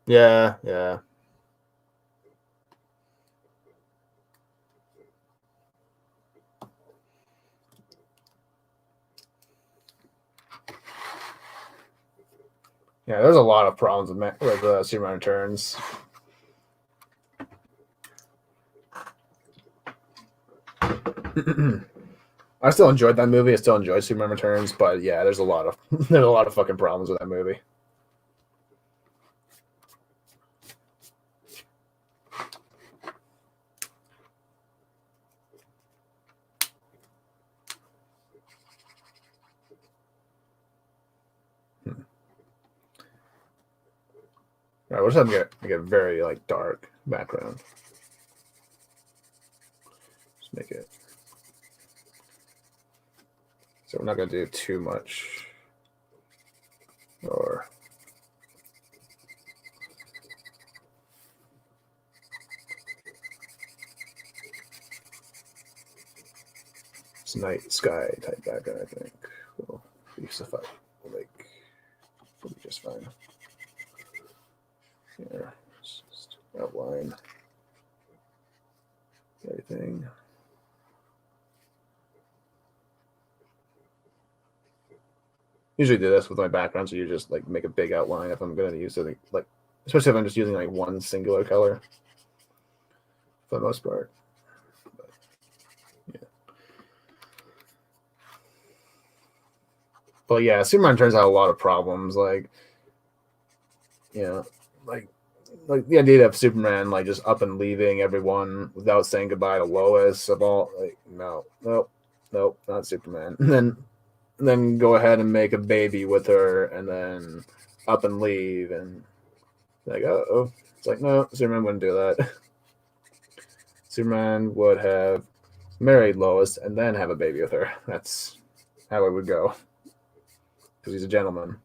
Yeah, yeah. Yeah, there's a lot of problems with Superman Returns. I still enjoyed that movie. I still enjoy Superman Returns, but yeah, there's a lot of there's a lot of fucking problems with that movie. All right, we're just having like a very like dark background. Just make it so we're not gonna do too much or it's night sky type background. I think will be suffice. Like will be just fine. Here, just outline everything. Usually do this with my background, so you just like make a big outline if I'm going to use something like, especially if I'm just using like one singular color for the most part. But, yeah. But yeah, Superman turns out a lot of problems. Like, you know, like the idea of Superman like just up and leaving everyone without saying goodbye to Lois of all like nope, not Superman. And then go ahead and make a baby with her and then up and leave and like oh it's like no, Superman wouldn't do that. Superman would have married Lois and then have a baby with her. That's how it would go because he's a gentleman.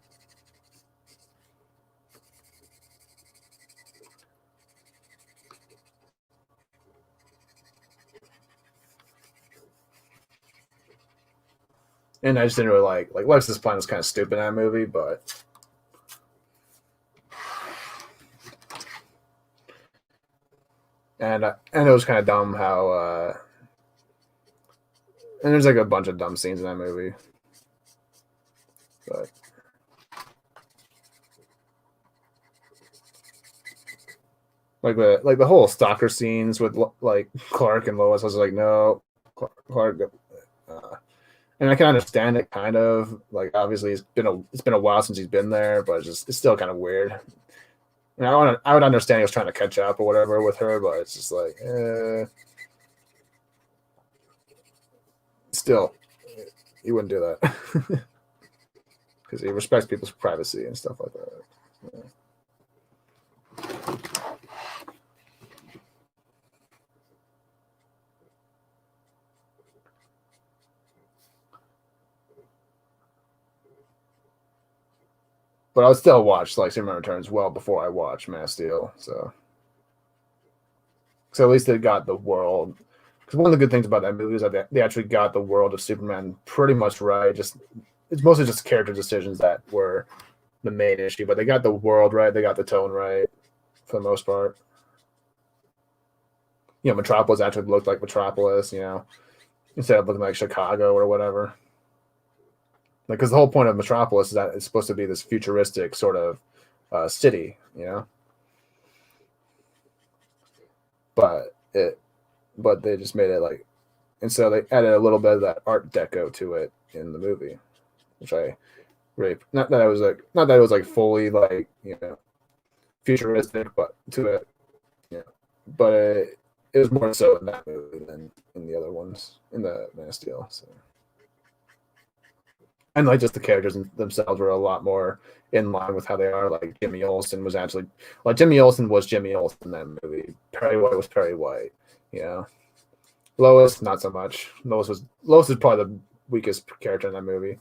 And I just didn't really like Lex's plan was kind of stupid in that movie, but and it was kind of dumb how and there's like a bunch of dumb scenes in that movie, but like the whole stalker scenes with like Clark and Lois, I was like no, Clark. And I can understand it kind of like obviously it's been a while since he's been there, but it's still kind of weird. And I would understand he was trying to catch up or whatever with her, but it's just like still he wouldn't do that because he respects people's privacy and stuff like that. Yeah. But I would still watch like Superman Returns well before I watch Man of Steel. So at least they got the world. Because one of the good things about that movie is that they actually got the world of Superman pretty much right. Just it's mostly just character decisions that were the main issue, but they got the world right. They got the tone right for the most part. You know, Metropolis actually looked like Metropolis. You know, instead of looking like Chicago or whatever. Like, because the whole point of Metropolis is that it's supposed to be this futuristic sort of city, you know. But they just made it like, and so they added a little bit of that Art Deco to it in the movie, which I really not that it was like fully like futuristic, but to it, but it was more so in that movie than in the other ones in the Man of Steel. So. And like just the characters themselves were a lot more in line with how they are. Like Jimmy Olsen was actually like Jimmy Olsen was Jimmy Olsen in that movie. Perry White was Perry White. Lois not so much. Lois is probably the weakest character in that movie.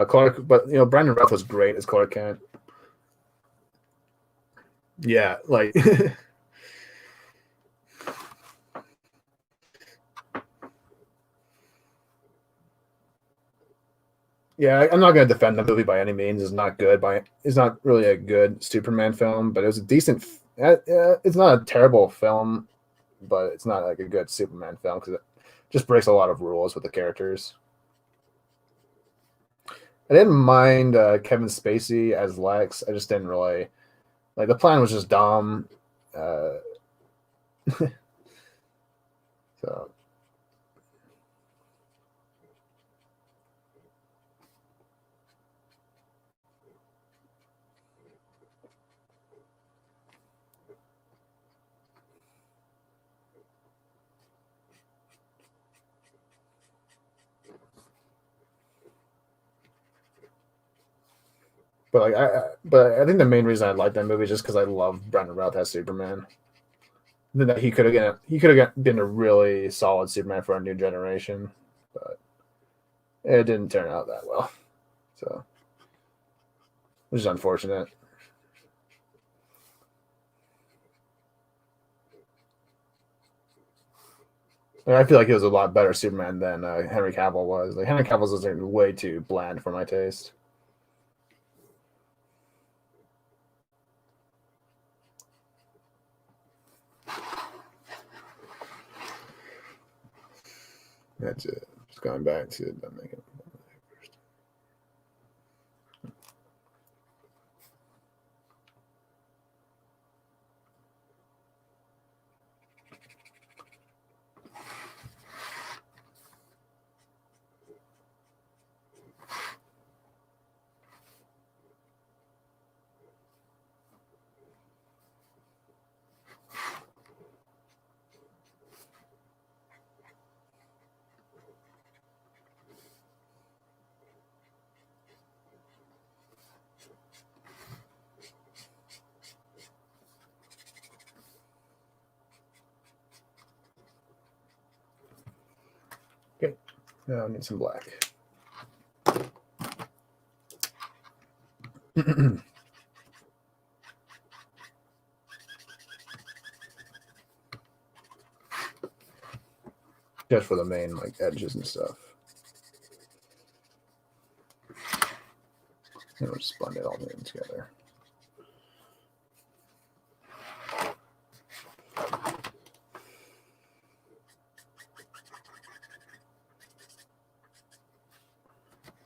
Clark, but Brandon Routh was great as Clark Kent. Yeah, like Yeah, I'm not going to defend the movie by any means. It's not really a good Superman film, but it was a decent. It's not a terrible film, but it's not like a good Superman film because it just breaks a lot of rules with the characters. I didn't mind Kevin Spacey as Lex. I just didn't really like the plan was just dumb. So. But I think the main reason I like that movie is just because I love Brandon Routh as Superman. That he could have been a really solid Superman for a new generation, but it didn't turn out that well. So, which is unfortunate. And I feel like he was a lot better Superman than Henry Cavill was. Like Henry Cavill was way too bland for my taste. That's it. Just going back to the making. Okay, now I need some black. Just for the main like edges and stuff. And we'll just blend it all in together.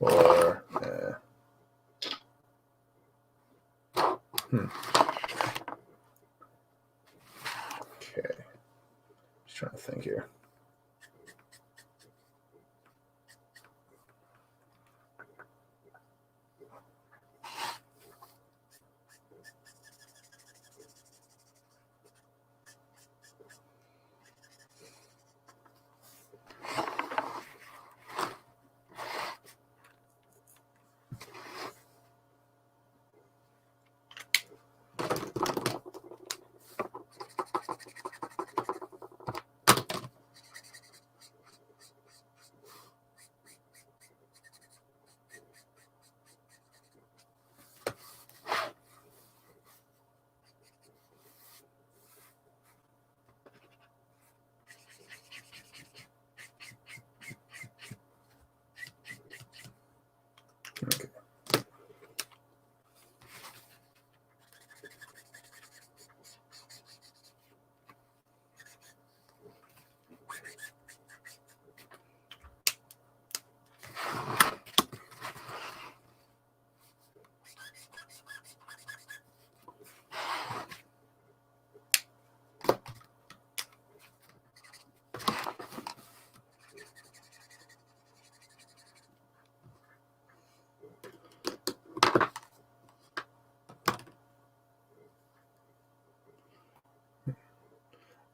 Or okay. Just trying to think here. Okay.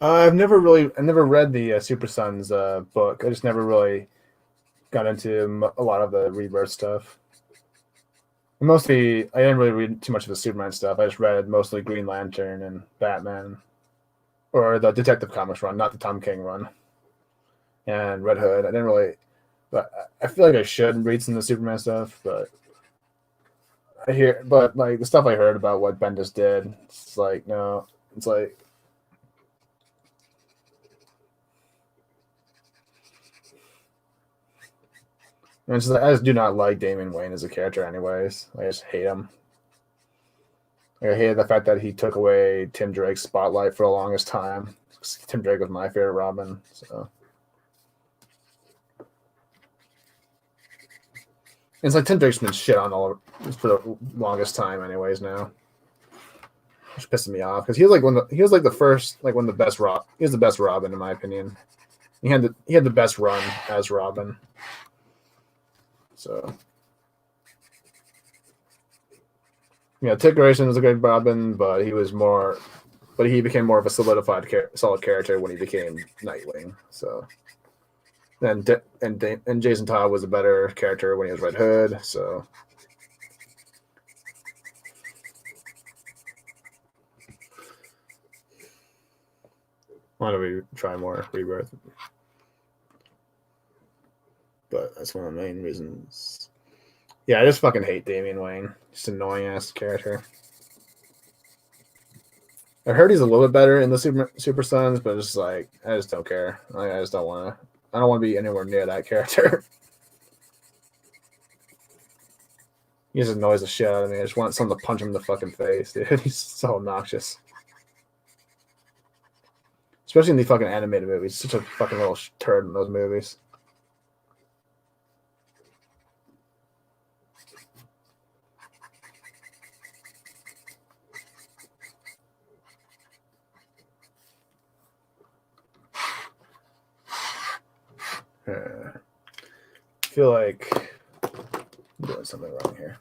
I never read the Super Sons book. I just never really got into a lot of the Rebirth stuff. Mostly, I didn't really read too much of the Superman stuff. I just read mostly Green Lantern and Batman, or the Detective Comics run, not the Tom King run, and Red Hood. I didn't really, but I feel like I should read some of the Superman stuff. But like the stuff I heard about what Bendis did, it's like no, it's like. And it's just, I just do not like Damian Wayne as a character, anyways. I just hate him. Like, I hated the fact that he took away Tim Drake's spotlight for the longest time. Tim Drake was my favorite Robin, so. It's like Tim Drake's been shit on all for the longest time, anyways. Now, which pisses me off because he was like the first, like one of the best He was the best Robin in my opinion. He had the best run as Robin. So, yeah, Dick Grayson was a good Robin, but he became more of a solidified, solid character when he became Nightwing. So. And Jason Todd was a better character when he was Red Hood. So why don't we try more Rebirth? But that's one of the main reasons. Yeah, I just fucking hate Damian Wayne. Just annoying ass character. I heard he's a little bit better in the Super Sons, but it's like I just don't care. I just don't want to. I don't want to be anywhere near that character. He just annoys the shit out of me. I just want someone to punch him in the fucking face, dude. He's so obnoxious. Especially in the fucking animated movies. Such a fucking little turd in those movies. I feel like I'm doing something wrong here.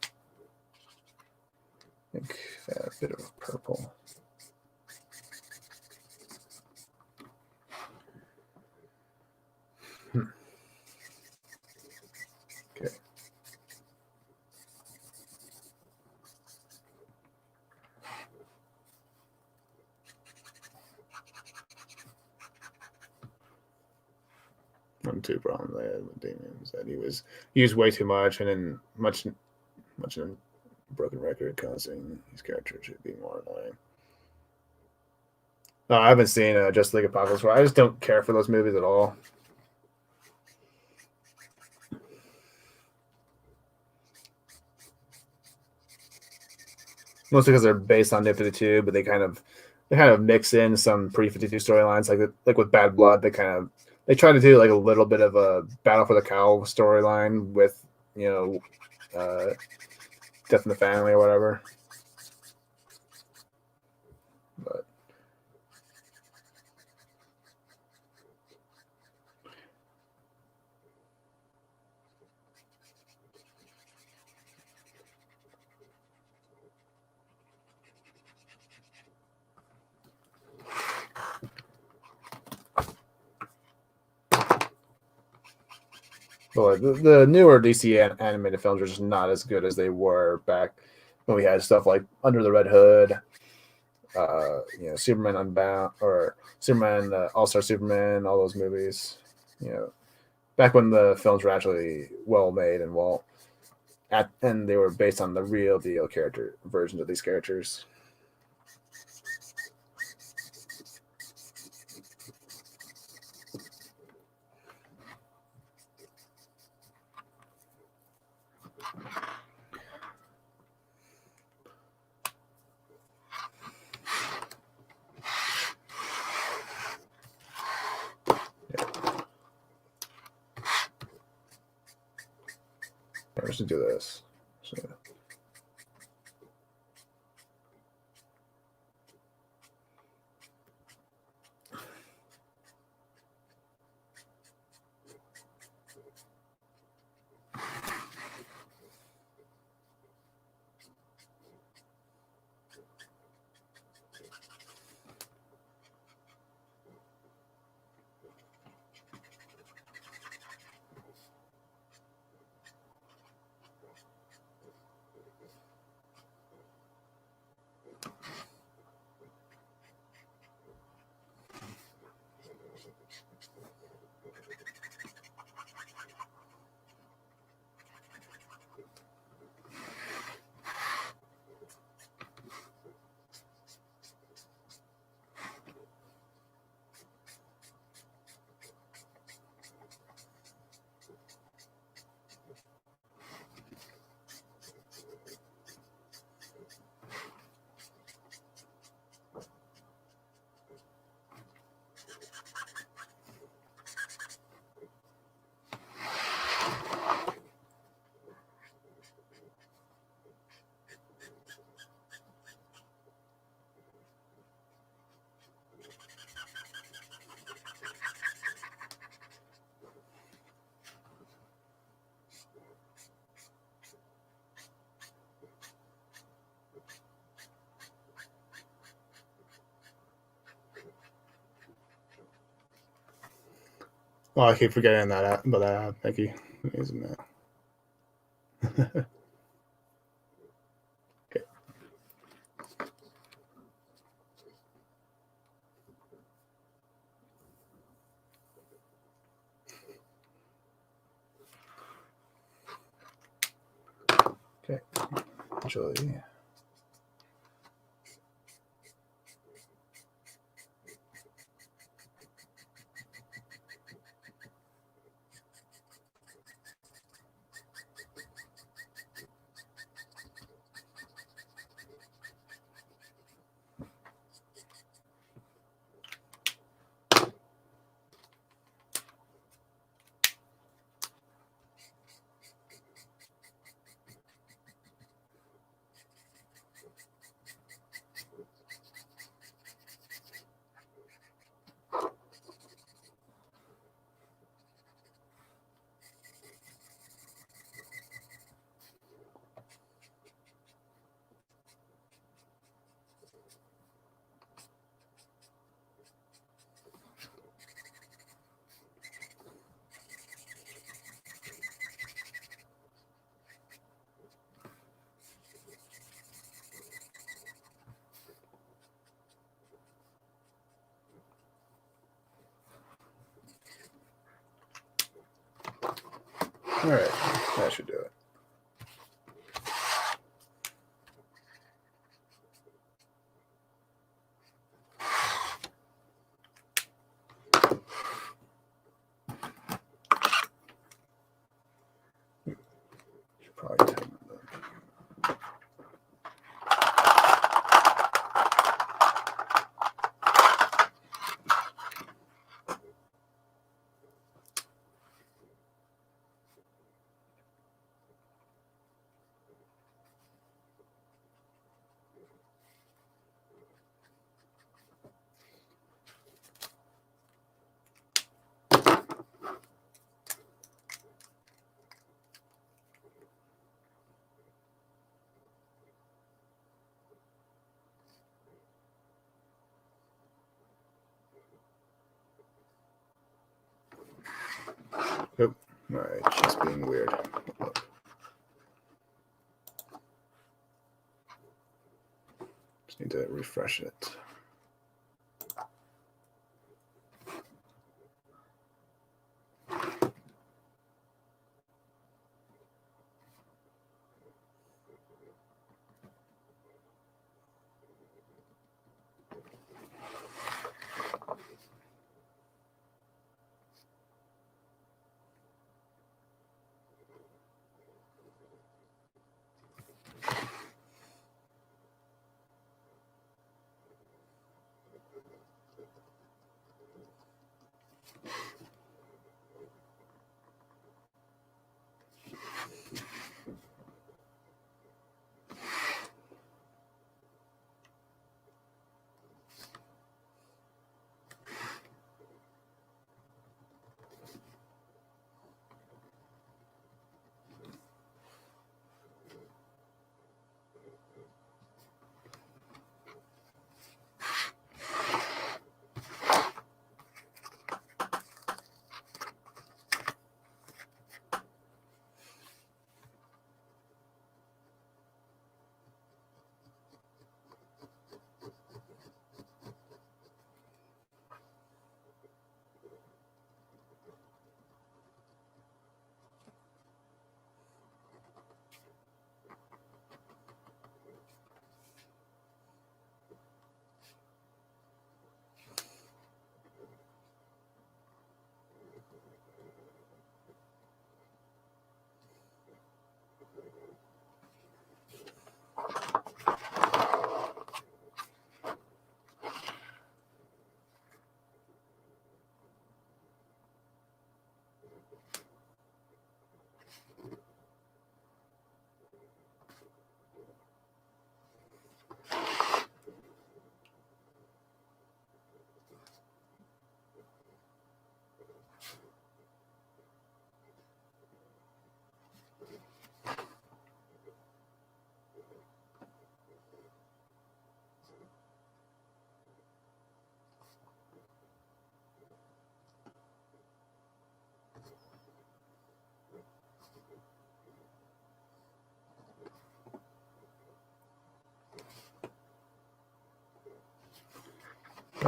I think a bit of purple. Okay. One two problem there with Damien is that he was used way too much, and then much in broken record, causing his character to be more annoying. No, I haven't seen Justice League Apocalypse War. I just don't care for those movies at all. Mostly because they're based on New 52, but they kind of mix in some pre-52 storylines, like with Bad Blood. They try to do like a little bit of a Battle for the Cowl storyline with Death in the Family or whatever. But the newer DC animated films are just not as good as they were back when we had stuff like Under the Red Hood, Superman Unbound, or Superman All-Star Superman, all those movies. Back when the films were actually well made and they were based on the real deal character versions of these characters. Let's do this. So. Oh, I keep forgetting that app, about that app. Thank you. Isn't it? Okay. Okay. Enjoy. All right, that should do it. Should probably tighten that. Nope. All right, just being weird. Just need to refresh it.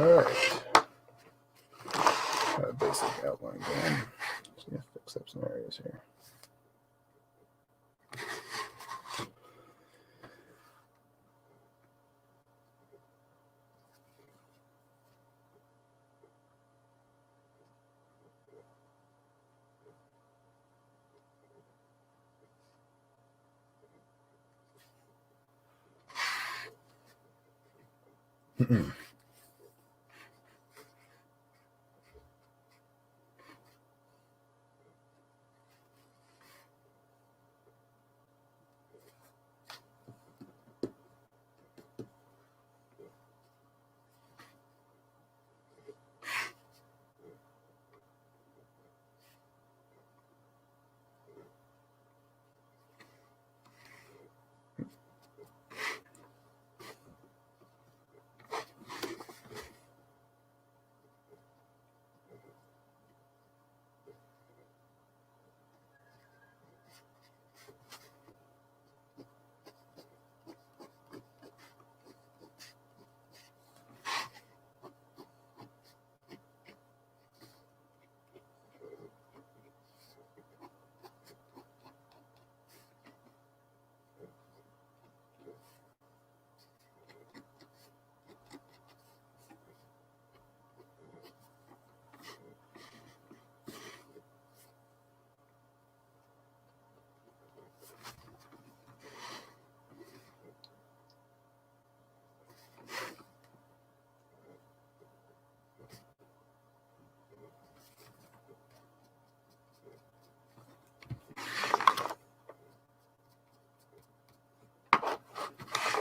All right. Got a basic outline going. Just gonna fix up some areas here.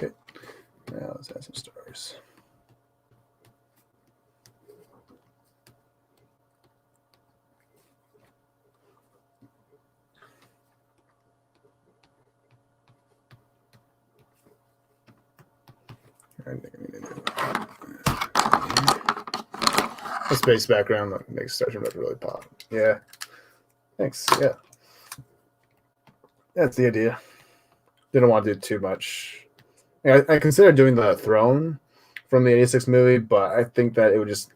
Okay, now let's add some stars. I think I need to do a space background that makes StarScream really pop. Yeah, thanks. Yeah, that's the idea. Didn't want to do too much. Yeah, I considered doing the throne from the '86 movie, but I think that it would just.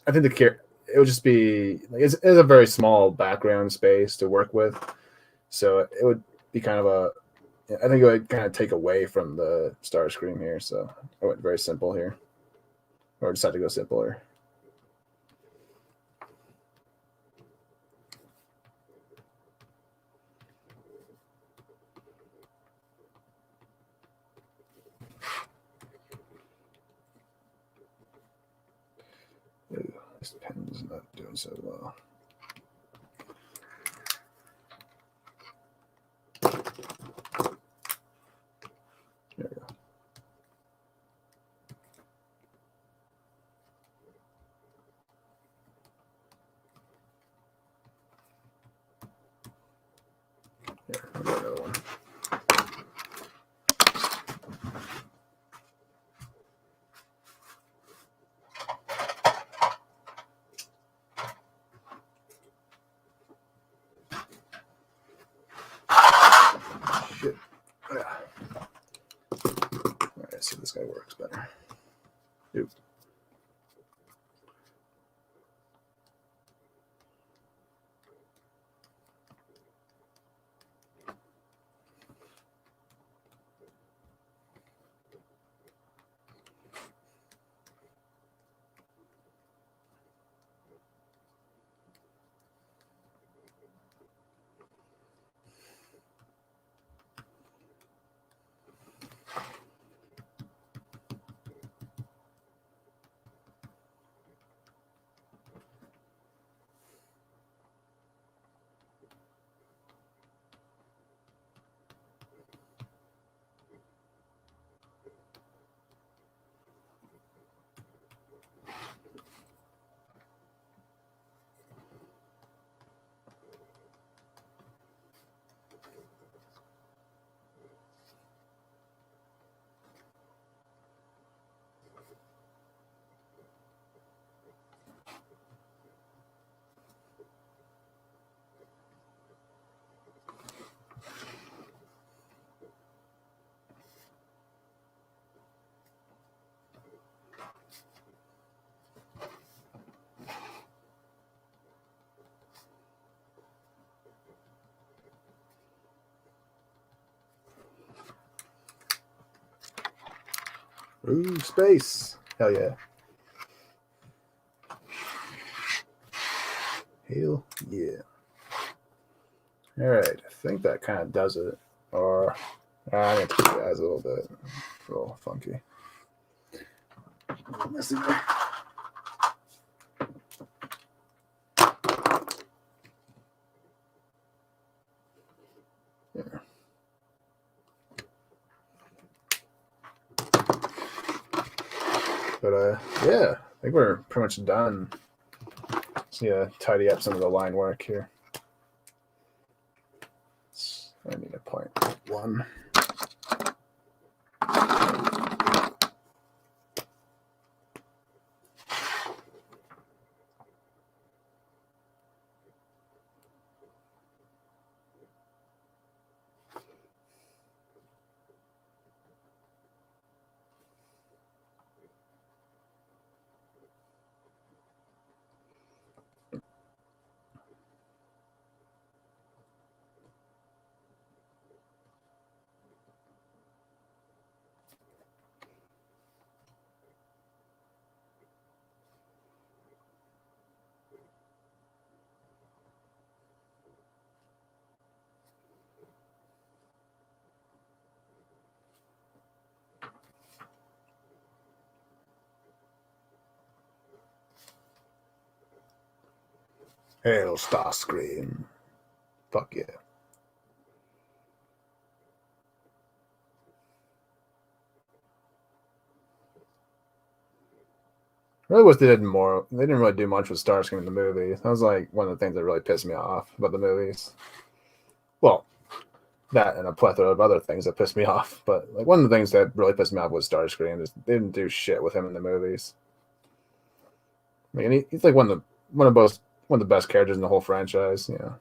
I think it would just be like it's a very small background space to work with, so it would be kind of a. I think it would kind of take away from the StarScream here, so I went very simple here, or decided to go simpler. Ooh, this pen's not doing so well. There we go. Here, I'll get another one. Shit. Yeah. All right, so this guy works better. Oop. Ooh, space. Hell yeah. Hell yeah. Alright, I think that kind of does it. Or I need to keep the eyes a little bit. A little funky. Let's see there. Yeah. But yeah, I think we're pretty much done. Just need to tidy up some of the line work here. I need a 0.1. Hail StarScream. Fuck yeah. Really wish they did more. They didn't really do much with StarScream in the movie. That was like one of the things that really pissed me off about the movies. Well, that and a plethora of other things that pissed me off. But like one of the things that really pissed me off was StarScream. They didn't do shit with him in the movies. I mean, he's like one of the best characters in the whole franchise. You know,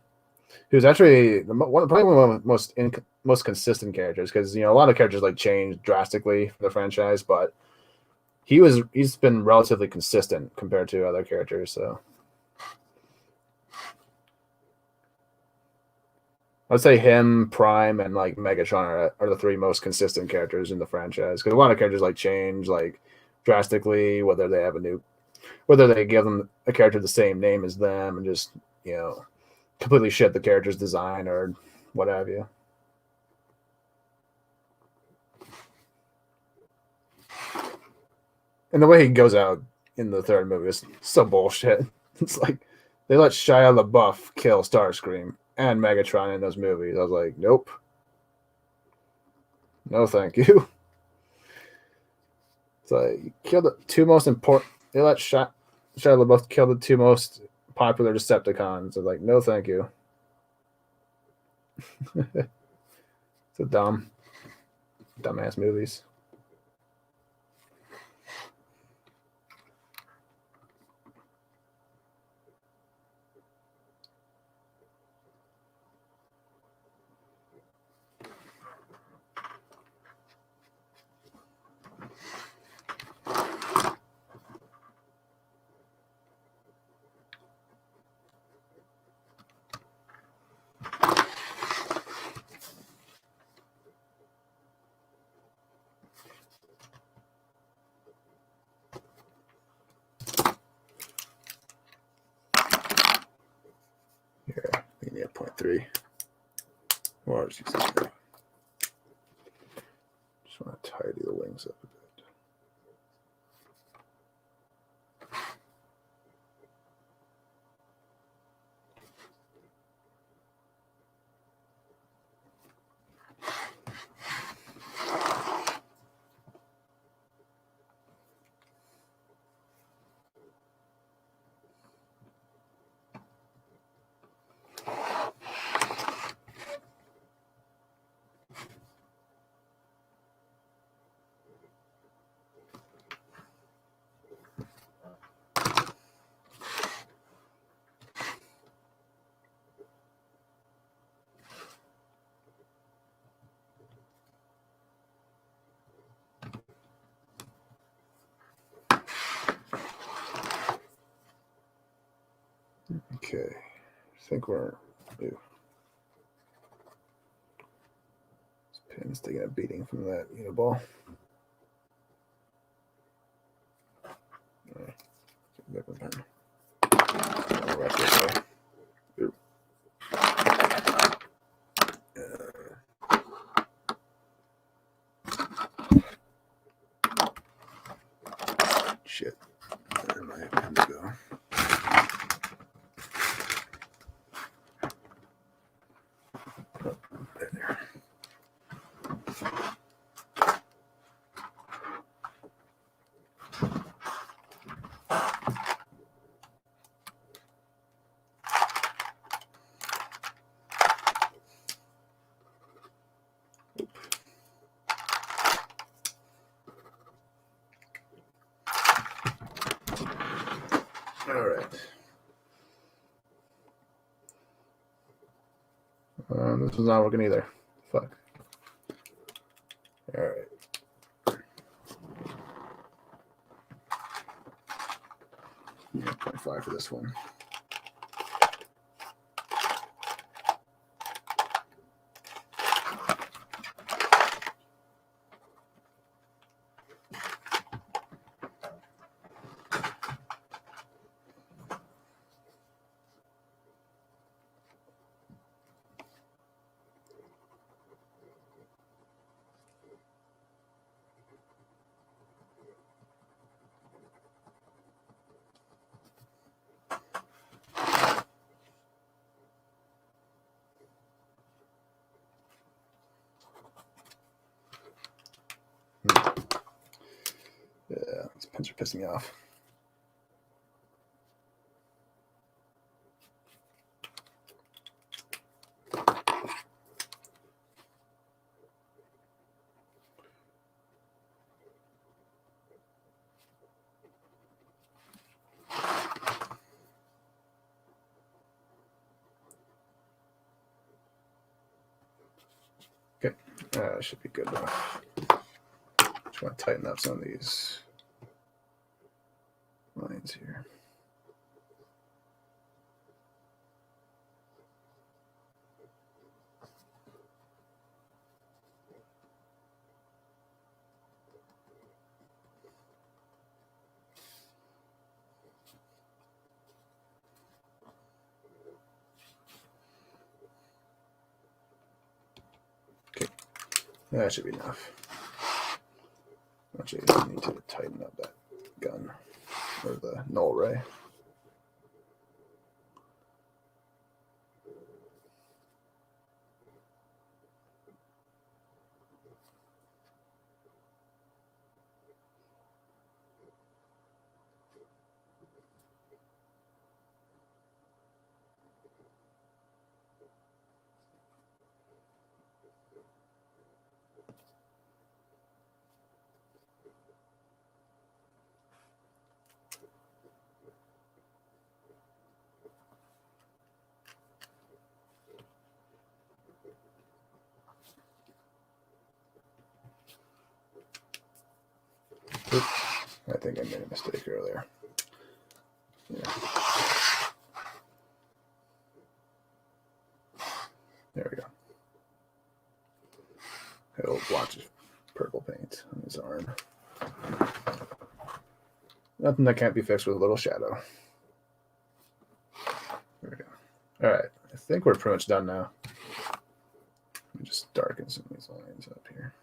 he was actually probably one of the most consistent characters because a lot of characters like change drastically for the franchise, but he's been relatively consistent compared to other characters. So I'd say him, Prime, and like Megatron are the three most consistent characters in the franchise because a lot of characters like change like drastically, whether they give them a character the same name as them and just completely shit the character's design or what have you. And the way he goes out in the third movie is so bullshit. It's like they let Shia LaBeouf kill Starscream and Megatron in those movies. I was like, nope. No, thank you. It's like you killed the two most important. They let Shia LaBeouf kill the two most popular Decepticons. I was like, no, thank you. It's a dumbass movies. Here, we need a 0.3. Or just want to tidy the wings up a bit. Okay, I think we're. Ew. This pin's taking a beating from that uniball. Paper pen. I'll wrap this way. Ooh. Shit. Where did my pen go? Oh, there. All right. This is not working either. Fuck. All right. Yeah, 0.5 for this one. Yeah, these pens are pissing me off. Okay, should be good enough. Just want to tighten up some of these lines here. Okay, that should be enough. Actually, I need to tighten up that gun or the null ray. Oops, I think I made a mistake earlier. Yeah. There we go. A little blotch of purple paint on his arm. Nothing that can't be fixed with a little shadow. There we go. All right, I think we're pretty much done now. Let me just darken some of these lines up here.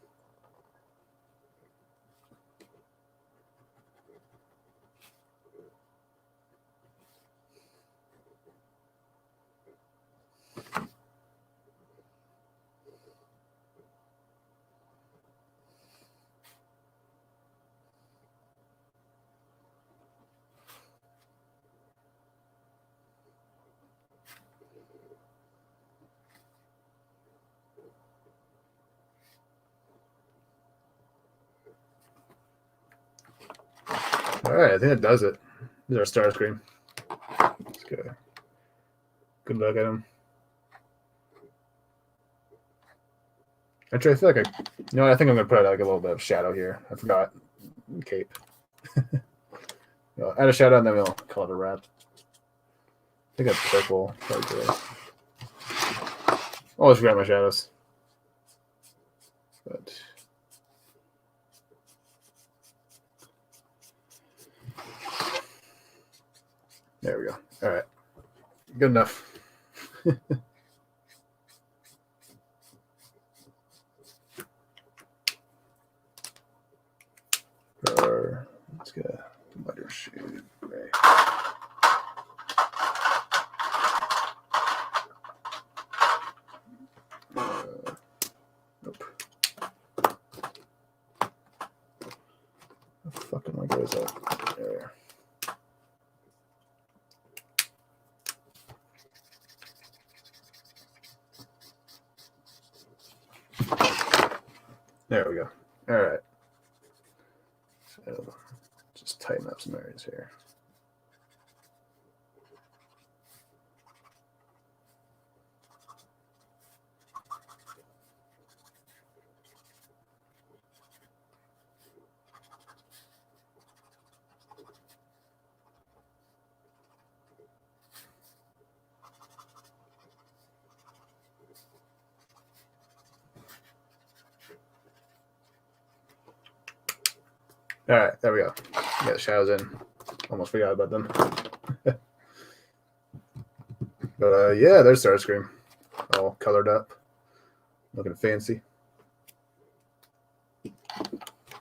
All right, I think that does it. This is our StarScream. Let's go. Good look at him. Actually, I feel like I think I'm gonna put like a little bit of shadow here. I forgot cape. Add a shadow and then we'll call it a wrap. I think that's purple. Probably good. Always forgot my shadows. But There we go. All right. Good enough. Let's get a lighter shade. Gray. Nope. How fucking my goes up there. There we go. All right. So just tighten up some areas here. All right, there we go. Got the shadows in. Almost forgot about them. But yeah, there's StarScream, all colored up, looking fancy.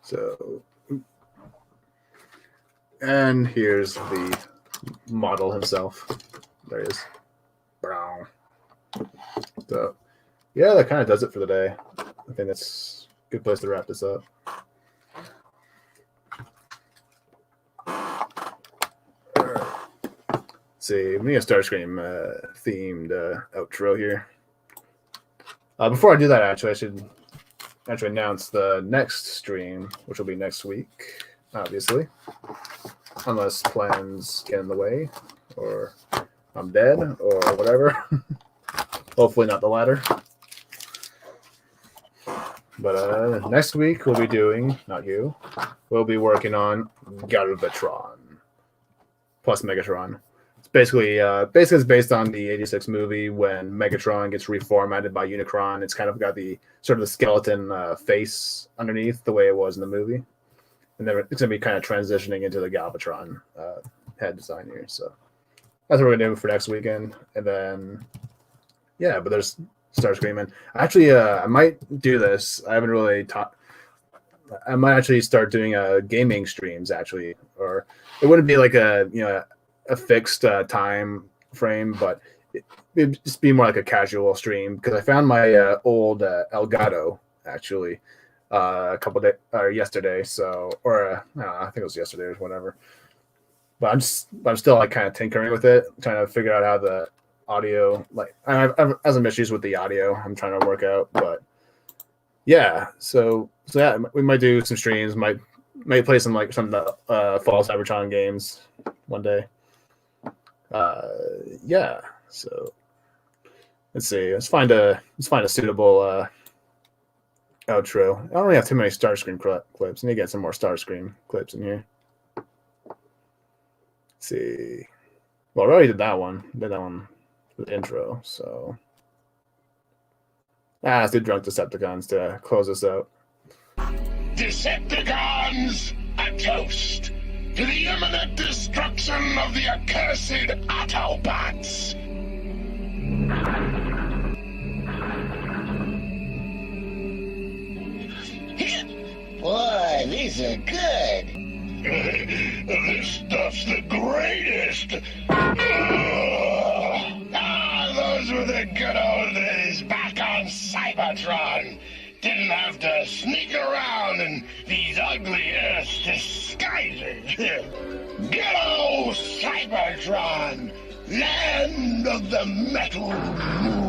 So, and here's the model himself. There he is. Brown. So, yeah, that kind of does it for the day. I think that's a good place to wrap this up. See, we need a StarScream themed outro here. Before I do that, actually, I should announce the next stream, which will be next week, obviously, unless plans get in the way, or I'm dead, or whatever. Hopefully not the latter. But next week we'll be doing, not you, we'll be working on Galvatron plus Megatron. Basically, it's based on the '86 movie when Megatron gets reformatted by Unicron. It's kind of got the sort of the skeleton face underneath the way it was in the movie, and then it's going to be kind of transitioning into the Galvatron head design here. So that's what we're going to do for next weekend, and then yeah, but there's StarScream, and actually, I might do this. I haven't really taught. I might actually start doing gaming streams actually, or it wouldn't be like a fixed time frame, but it'd just be more like a casual stream because I found my old Elgato actually a couple days or yesterday, so or I don't know, I think it was yesterday or whatever. But I'm still like kind of tinkering with it, trying to figure out how the audio, like I have some issues with the audio I'm trying to work out, but yeah, so yeah, we might do some streams, might play some like some fall Cybertron games one day. Yeah, so let's see. Let's find a suitable outro. I don't really have too many StarScream clips. I need to get some more StarScream clips in here. Let's see. Well, I already did that one. Did that one with the intro. So let's do Drunk Decepticons to close this out. Decepticons, a toast to the imminent destruction of the accursed Autobots. Boy, these are good. This stuff's the greatest. Those were the good old days back on Cybertron. Didn't have to sneak around in these ugly Earth disguises. Good old Cybertron, land of the metal moon.